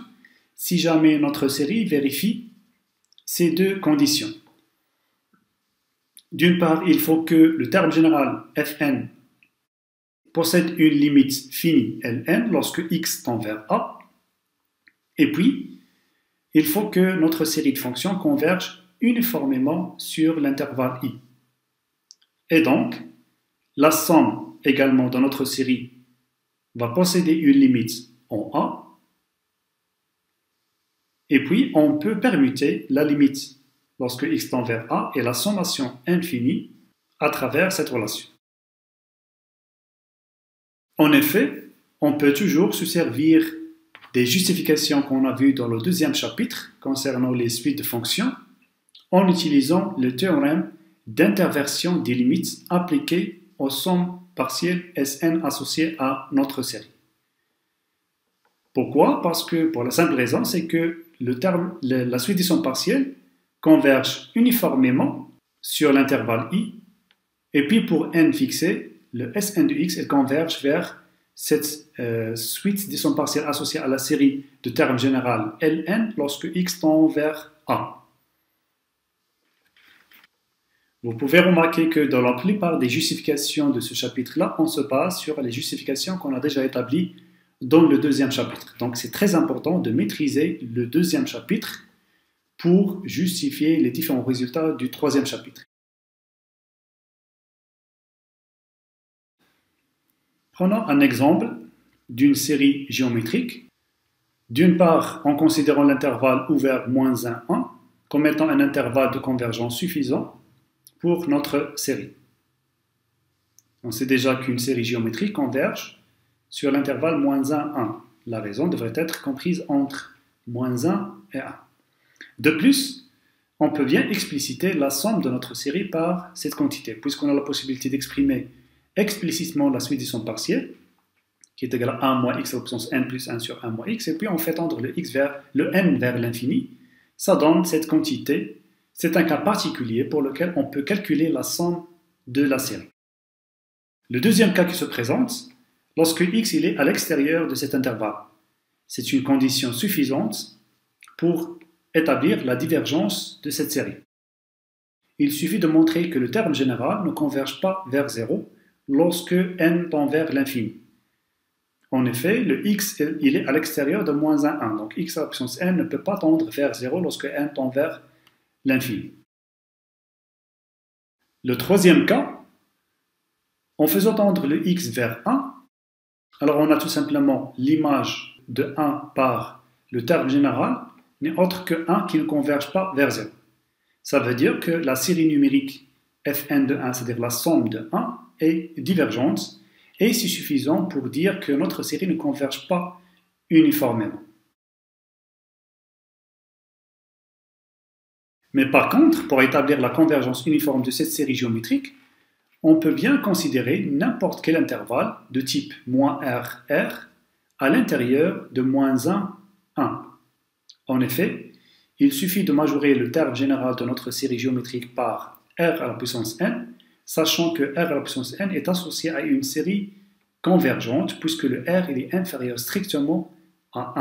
si jamais notre série vérifie ces deux conditions. D'une part, il faut que le terme général Fn possède une limite finie Ln lorsque x tend vers A, et puis il faut que notre série de fonctions converge uniformément sur l'intervalle i. Et donc, la somme également dans notre série va posséder une limite en A, et puis on peut permuter la limite lorsque x tend vers A et la sommation infinie à travers cette relation. En effet, on peut toujours se servir des justifications qu'on a vues dans le deuxième chapitre concernant les suites de fonctions en utilisant le théorème d'interversion des limites appliquées aux sommes partielles Sn associées à notre série. Pourquoi? Parce que pour la simple raison, c'est que la suite des sommes partielles converge uniformément sur l'intervalle i, et puis pour n fixé, le Sn de x elle converge vers cette suite des sommes partielles associées à la série de termes général Ln lorsque x tend vers A. Vous pouvez remarquer que dans la plupart des justifications de ce chapitre-là, on se base sur les justifications qu'on a déjà établies dans le deuxième chapitre. Donc c'est très important de maîtriser le deuxième chapitre pour justifier les différents résultats du troisième chapitre. Prenons un exemple d'une série géométrique. D'une part, en considérant l'intervalle ouvert -1, 1 comme étant un intervalle de convergence suffisant pour notre série. On sait déjà qu'une série géométrique converge sur l'intervalle -1, 1. La raison devrait être comprise entre -1 et 1. De plus, on peut bien expliciter la somme de notre série par cette quantité, puisqu'on a la possibilité d'exprimer explicitement la suite des sommes partielles, qui est égale à 1 moins x à la puissance n plus 1 sur 1 moins x, et puis on fait tendre le n vers l'infini. Ça donne cette quantité. C'est un cas particulier pour lequel on peut calculer la somme de la série. Le deuxième cas qui se présente, lorsque x il est à l'extérieur de cet intervalle. C'est une condition suffisante pour établir la divergence de cette série. Il suffit de montrer que le terme général ne converge pas vers 0, lorsque n tend vers l'infini. En effet, le x il est à l'extérieur de moins 1, 1. Donc x à la puissance n ne peut pas tendre vers 0 lorsque n tend vers l'infini. Le troisième cas, en faisant tendre le x vers 1, alors on a tout simplement l'image de 1 par le terme général, n'est autre que 1 qui ne converge pas vers 0. Ça veut dire que la série numérique fn de 1, c'est-à-dire la somme de 1, est divergente, et c'est suffisant pour dire que notre série ne converge pas uniformément. Mais par contre, pour établir la convergence uniforme de cette série géométrique, on peut bien considérer n'importe quel intervalle de type -r, r à l'intérieur de -1, 1. En effet, il suffit de majorer le terme général de notre série géométrique par r à la puissance n, sachant que r à la puissance n est associé à une série convergente, puisque le r il est inférieur strictement à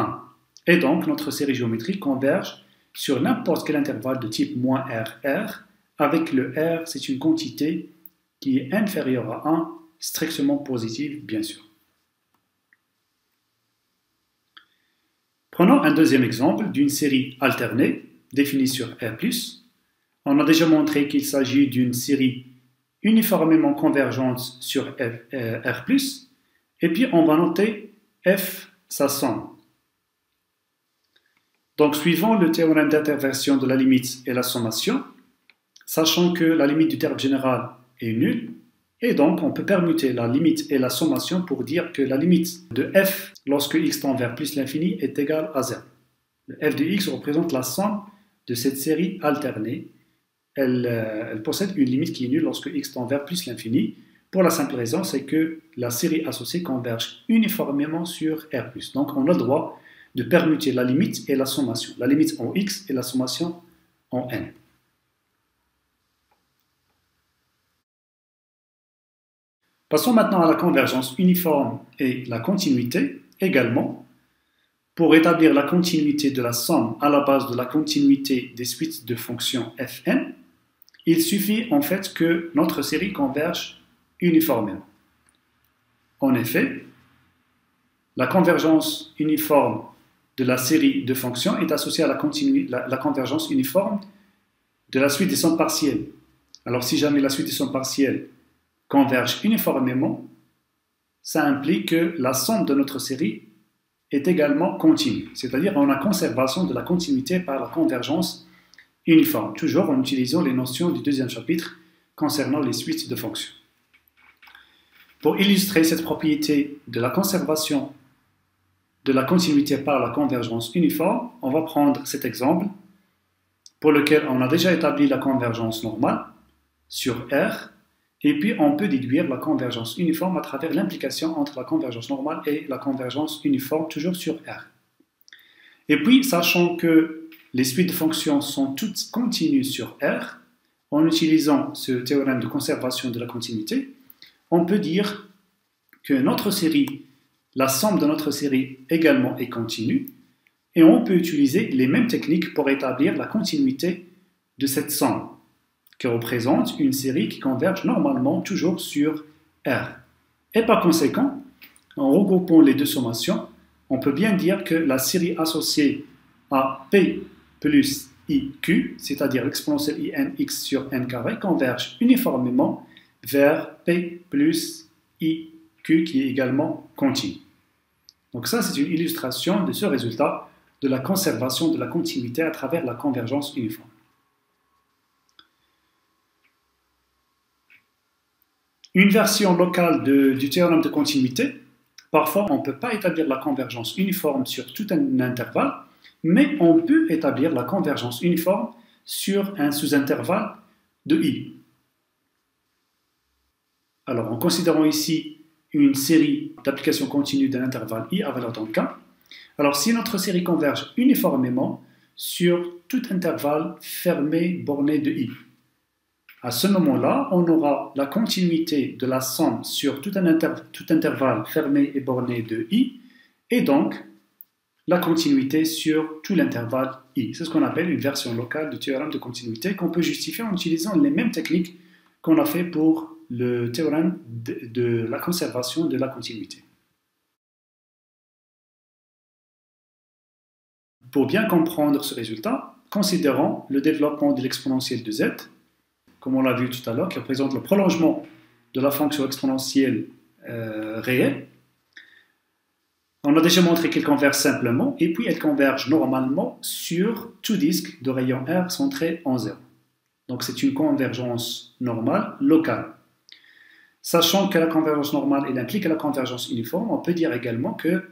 1. Et donc, notre série géométrique converge sur n'importe quel intervalle de type -r, r, avec le r, c'est une quantité qui est inférieure à 1, strictement positive, bien sûr. Prenons un deuxième exemple d'une série alternée, définie sur R+. On a déjà montré qu'il s'agit d'une série uniformément convergente sur R+, et puis on va noter f sa somme. Donc, suivant le théorème d'interversion de la limite et la sommation, sachant que la limite du terme général est nulle, et donc on peut permuter la limite et la sommation pour dire que la limite de f lorsque x tend vers plus l'infini est égale à 0. Le f de x représente la somme de cette série alternée. Elle possède une limite qui est nulle lorsque x tend vers plus l'infini. Pour la simple raison, c'est que la série associée converge uniformément sur R+. Donc on a le droit de permuter la limite et la sommation. La limite en x et la sommation en n. Passons maintenant à la convergence uniforme et la continuité également. Pour établir la continuité de la somme à la base de la continuité des suites de fonctions fn, il suffit en fait que notre série converge uniformément. En effet, la convergence uniforme de la série de fonctions est associée à la convergence uniforme de la suite des sommes partielles. Alors si jamais la suite des sommes partielles converge uniformément, ça implique que la somme de notre série est également continue, c'est-à-dire on a conservation de la continuité par la convergence uniforme, toujours en utilisant les notions du deuxième chapitre concernant les suites de fonctions. Pour illustrer cette propriété de la conservation de la continuité par la convergence uniforme, on va prendre cet exemple pour lequel on a déjà établi la convergence normale sur R, et puis on peut déduire la convergence uniforme à travers l'implication entre la convergence normale et la convergence uniforme, toujours sur R. Et puis, sachant que les suites de fonctions sont toutes continues sur R, en utilisant ce théorème de conservation de la continuité, on peut dire que notre série, la somme de notre série également est continue, et on peut utiliser les mêmes techniques pour établir la continuité de cette somme, qui représente une série qui converge normalement toujours sur R. Et par conséquent, en regroupant les deux sommations, on peut bien dire que la série associée à P plus IQ, c'est-à-dire l'exponentielle INX sur n carré, converge uniformément vers P plus IQ qui est également continu. Donc ça, c'est une illustration de ce résultat de la conservation de la continuité à travers la convergence uniforme. Une version locale du théorème de continuité, parfois on ne peut pas établir la convergence uniforme sur tout un intervalle, mais on peut établir la convergence uniforme sur un sous-intervalle de I. Alors en considérant ici une série d'applications continues d'un intervalle I à valeur dans le cas, alors si notre série converge uniformément sur tout intervalle fermé borné de I, à ce moment-là, on aura la continuité de la somme sur tout intervalle fermé et borné de I, et donc la continuité sur tout l'intervalle I. C'est ce qu'on appelle une version locale du théorème de continuité qu'on peut justifier en utilisant les mêmes techniques qu'on a fait pour le théorème de la conservation de la continuité. Pour bien comprendre ce résultat, considérons le développement de l'exponentielle de z, comme on l'a vu tout à l'heure, qui représente le prolongement de la fonction exponentielle réelle. On a déjà montré qu'elle converge simplement, et puis elle converge normalement sur tout disque de rayon R centré en 0. Donc c'est une convergence normale locale. Sachant que la convergence normale elle implique la convergence uniforme, on peut dire également que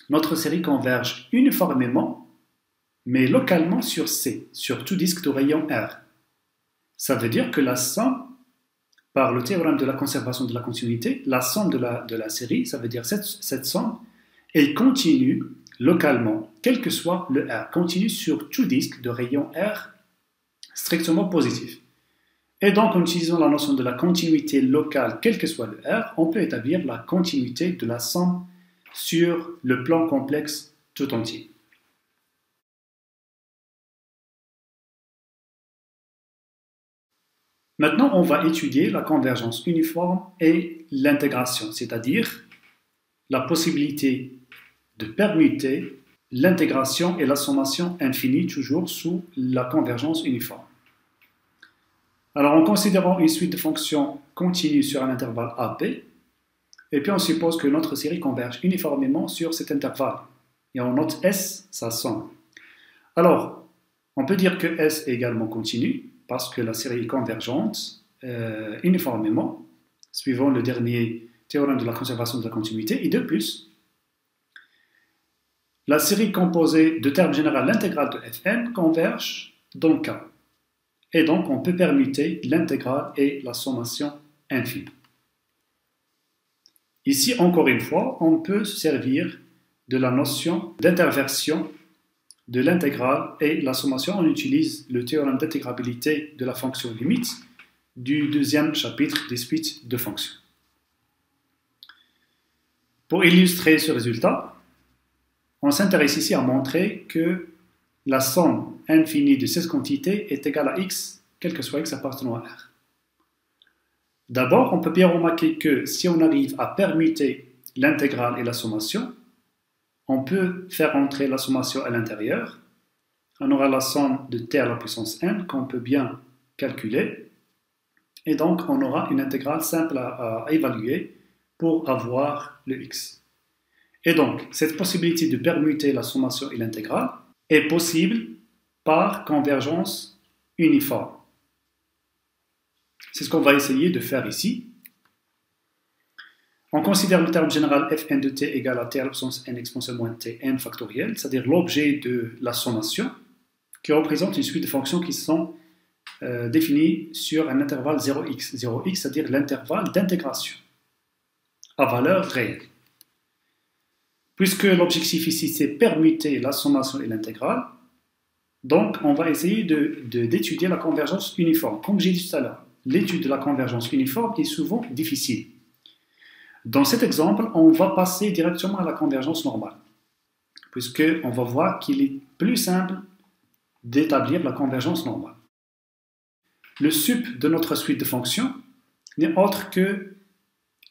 notre série converge uniformément, mais localement sur C, sur tout disque de rayon R. Ça veut dire que la somme, par le théorème de la conservation de la continuité, la somme de la série, ça veut dire cette somme, elle continue localement, quel que soit le R, continue sur tout disque de rayon R strictement positif. Et donc, en utilisant la notion de la continuité locale, quel que soit le R, on peut établir la continuité de la somme sur le plan complexe tout entier. Maintenant, on va étudier la convergence uniforme et l'intégration, c'est-à-dire la possibilité de permuter l'intégration et la sommation infinie toujours sous la convergence uniforme. Alors, en considérant une suite de fonctions continues sur un intervalle AB, et puis on suppose que notre série converge uniformément sur cet intervalle. Et on note S, sa somme. Alors, on peut dire que S est également continue, parce que la série est convergente uniformément, suivant le dernier théorème de la conservation de la continuité, et de plus, la série composée de termes généraux l'intégrale de Fn converge dans le K. Et donc, on peut permuter l'intégrale et la sommation infinie. Ici, encore une fois, on peut se servir de la notion d'interversion de l'intégrale et la sommation. On utilise le théorème d'intégrabilité de la fonction limite du deuxième chapitre des suites de fonctions. Pour illustrer ce résultat, on s'intéresse ici à montrer que la somme infinie de ces quantités est égale à x, quel que soit x appartenant à R. D'abord, on peut bien remarquer que si on arrive à permuter l'intégrale et la sommation, on peut faire entrer la sommation à l'intérieur. On aura la somme de t à la puissance n qu'on peut bien calculer. Et donc, on aura une intégrale simple à évaluer pour avoir le x. Et donc, cette possibilité de permuter la sommation et l'intégrale est possible par convergence uniforme. C'est ce qu'on va essayer de faire ici. On considère le terme général fn de t égale à t à la puissance n exponentielle moins t n factoriel, c'est-à-dire l'objet de la sommation, qui représente une suite de fonctions qui sont définies sur un intervalle 0x. 0x, c'est-à-dire l'intervalle d'intégration à valeur réelle. Puisque l'objectif ici, c'est permuter la sommation et l'intégrale, donc on va essayer d'étudier la convergence uniforme. Comme j'ai dit tout à l'heure, l'étude de la convergence uniforme est souvent difficile. Dans cet exemple, on va passer directement à la convergence normale, puisqu'on va voir qu'il est plus simple d'établir la convergence normale. Le sup de notre suite de fonctions n'est autre que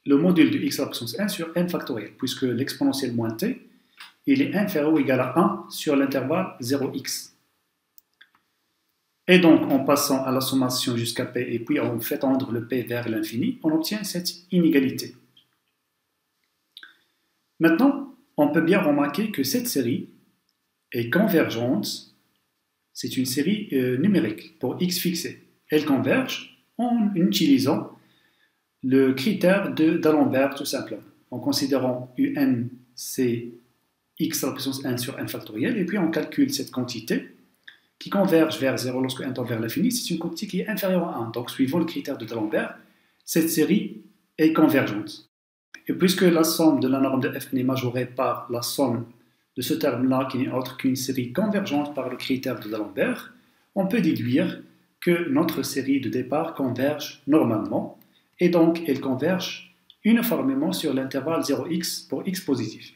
le module de x à la puissance n sur n factoriel, puisque l'exponentielle moins t, il est inférieur ou égal à 1 sur l'intervalle 0x. Et donc, en passant à la sommation jusqu'à p, et puis en fait tendre le p vers l'infini, on obtient cette inégalité. Maintenant, on peut bien remarquer que cette série est convergente, c'est une série numérique pour x fixé. Elle converge en utilisant le critère d'Alembert tout simplement, en considérant un c'est x à la puissance n sur n factoriel, et puis on calcule cette quantité qui converge vers 0 lorsque n tend vers l'infini, c'est une quantité qui est inférieure à 1. Donc, suivant le critère de d'Alembert, cette série est convergente. Et puisque la somme de la norme de Fn est majorée par la somme de ce terme-là, qui n'est autre qu'une série convergente par le critère de d'Alembert, on peut déduire que notre série de départ converge normalement, et donc elle converge uniformément sur l'intervalle 0x pour x positif.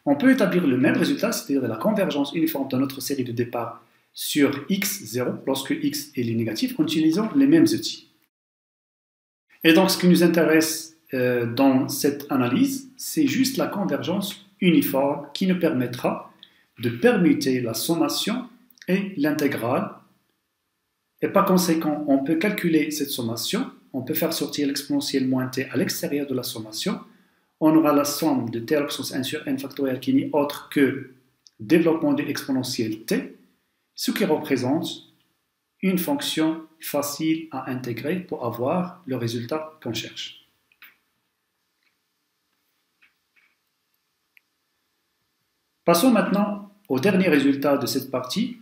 On peut établir le même résultat, c'est-à-dire la convergence uniforme de notre série de départ sur x0 lorsque x est négatif en utilisant les mêmes outils. Et donc, ce qui nous intéresse dans cette analyse, c'est juste la convergence uniforme qui nous permettra de permuter la sommation et l'intégrale. Et par conséquent, on peut calculer cette sommation, on peut faire sortir l'exponentielle moins t à l'extérieur de la sommation. On aura la somme de t à la puissance 1 sur n factoriel qui n'est autre que développement de l'exponentielle t, ce qui représente une fonction facile à intégrer pour avoir le résultat qu'on cherche. Passons maintenant au dernier résultat de cette partie,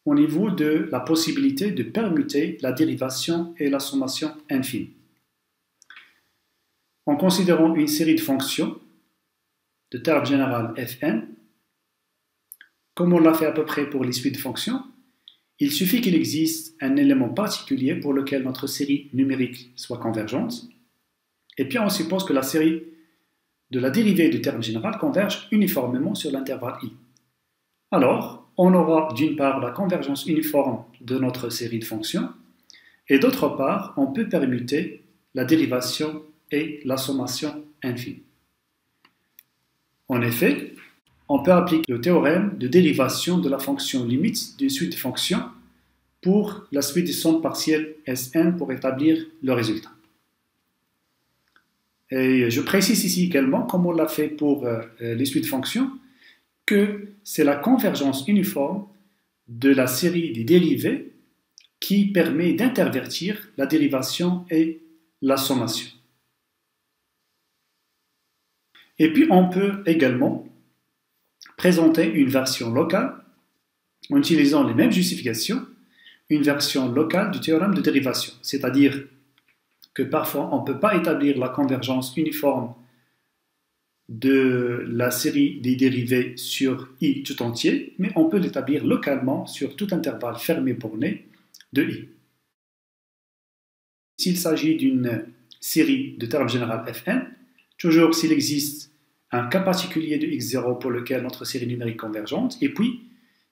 au niveau de la possibilité de permuter la dérivation et la sommation infime. En considérant une série de fonctions de terme général fn, comme on l'a fait à peu près pour les suites de fonctions, il suffit qu'il existe un élément particulier pour lequel notre série numérique soit convergente, et puis on suppose que la série de la dérivée du terme général converge uniformément sur l'intervalle i. Alors, on aura d'une part la convergence uniforme de notre série de fonctions, et d'autre part, on peut permuter la dérivation et la sommation infime. En effet, on peut appliquer le théorème de dérivation de la fonction limite d'une suite de fonctions pour la suite des sommes partielles Sn pour établir le résultat. Et je précise ici également, comme on l'a fait pour les suites de fonctions, que c'est la convergence uniforme de la série des dérivés qui permet d'intervertir la dérivation et la sommation. Et puis on peut également présenter une version locale en utilisant les mêmes justifications, une version locale du théorème de dérivation, c'est-à-dire que parfois on ne peut pas établir la convergence uniforme de la série des dérivés sur i tout entier, mais on peut l'établir localement sur tout intervalle fermé borné de i. S'il s'agit d'une série de termes général fn, toujours s'il existe un cas particulier de x0 pour lequel notre série numérique convergente, et puis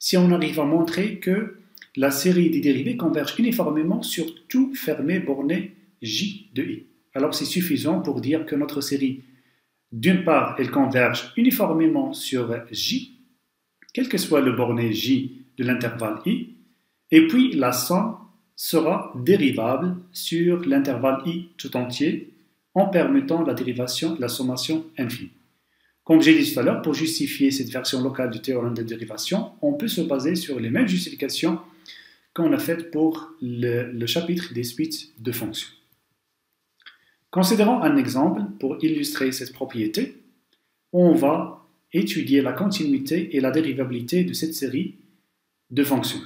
si on arrive à montrer que la série des dérivés converge uniformément sur tout fermé borné j de i. Alors c'est suffisant pour dire que notre série, d'une part, elle converge uniformément sur j, quel que soit le borné j de l'intervalle i, et puis la somme sera dérivable sur l'intervalle i tout entier en permettant la dérivation et la sommation infime. Comme j'ai dit tout à l'heure, pour justifier cette version locale du théorème de dérivation, on peut se baser sur les mêmes justifications qu'on a faites pour le chapitre des suites de fonctions. Considérons un exemple pour illustrer cette propriété. On va étudier la continuité et la dérivabilité de cette série de fonctions.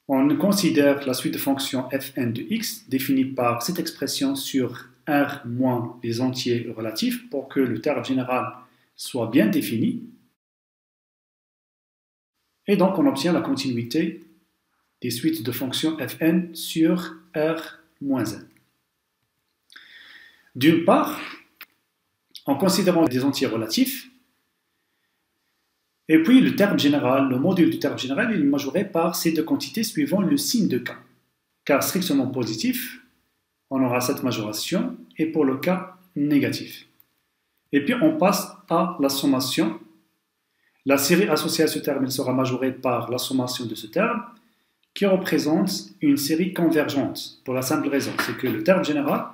On considère la suite de fonctions fn de x définie par cette expression sur R moins les entiers relatifs pour que le terme général soit bien défini. Et donc on obtient la continuité des suites de fonctions fn sur R moins n. D'une part, en considérant des entiers relatifs, et puis le terme général, le module du terme général, il est majoré par ces deux quantités suivant le signe de k. Car strictement positif, on aura cette majoration, et pour le cas négatif. Et puis on passe à la sommation. La série associée à ce terme, elle sera majorée par la sommation de ce terme, qui représente une série convergente, pour la simple raison, c'est que le terme général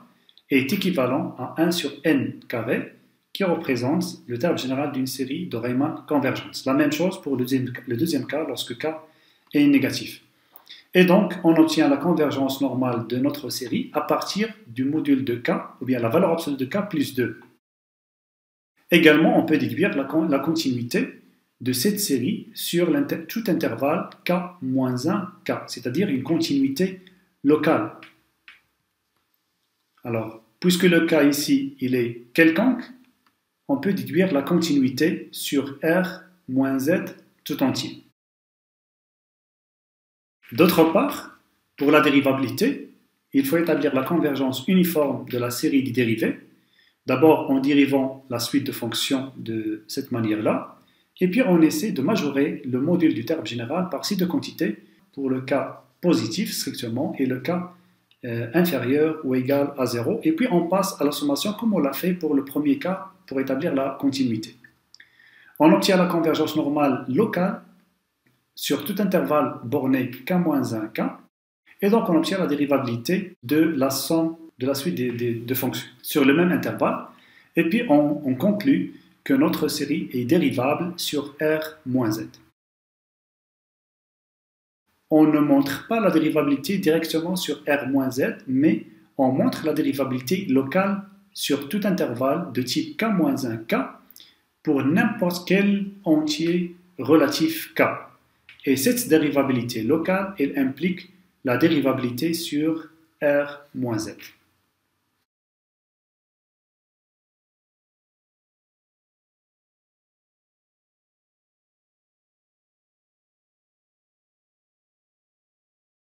est équivalent à 1 sur n carré, qui représente le terme général d'une série de Riemann convergente. La même chose pour le deuxième cas, lorsque k est négatif. Et donc, on obtient la convergence normale de notre série à partir du module de k, ou bien la valeur absolue de k plus 2. Également, on peut déduire la continuité de cette série sur tout intervalle k moins 1 k, c'est-à-dire une continuité locale. Alors, puisque le k ici, il est quelconque, on peut déduire la continuité sur R moins Z tout entier. D'autre part, pour la dérivabilité, il faut établir la convergence uniforme de la série des dérivés, d'abord en dérivant la suite de fonctions de cette manière-là, et puis on essaie de majorer le module du terme général par ces deux quantités pour le cas positif strictement et le cas inférieur ou égal à 0. Et puis on passe à la sommation comme on l'a fait pour le premier cas pour établir la continuité. On obtient la convergence normale locale sur tout intervalle borné k-1, k. Et donc on obtient la dérivabilité de la somme de la suite de fonctions sur le même intervalle. Et puis on conclut que notre série est dérivable sur R-Z. On ne montre pas la dérivabilité directement sur R-Z, mais on montre la dérivabilité locale sur tout intervalle de type k-1, k pour n'importe quel entier relatif k. Et cette dérivabilité locale, elle implique la dérivabilité sur R-Z.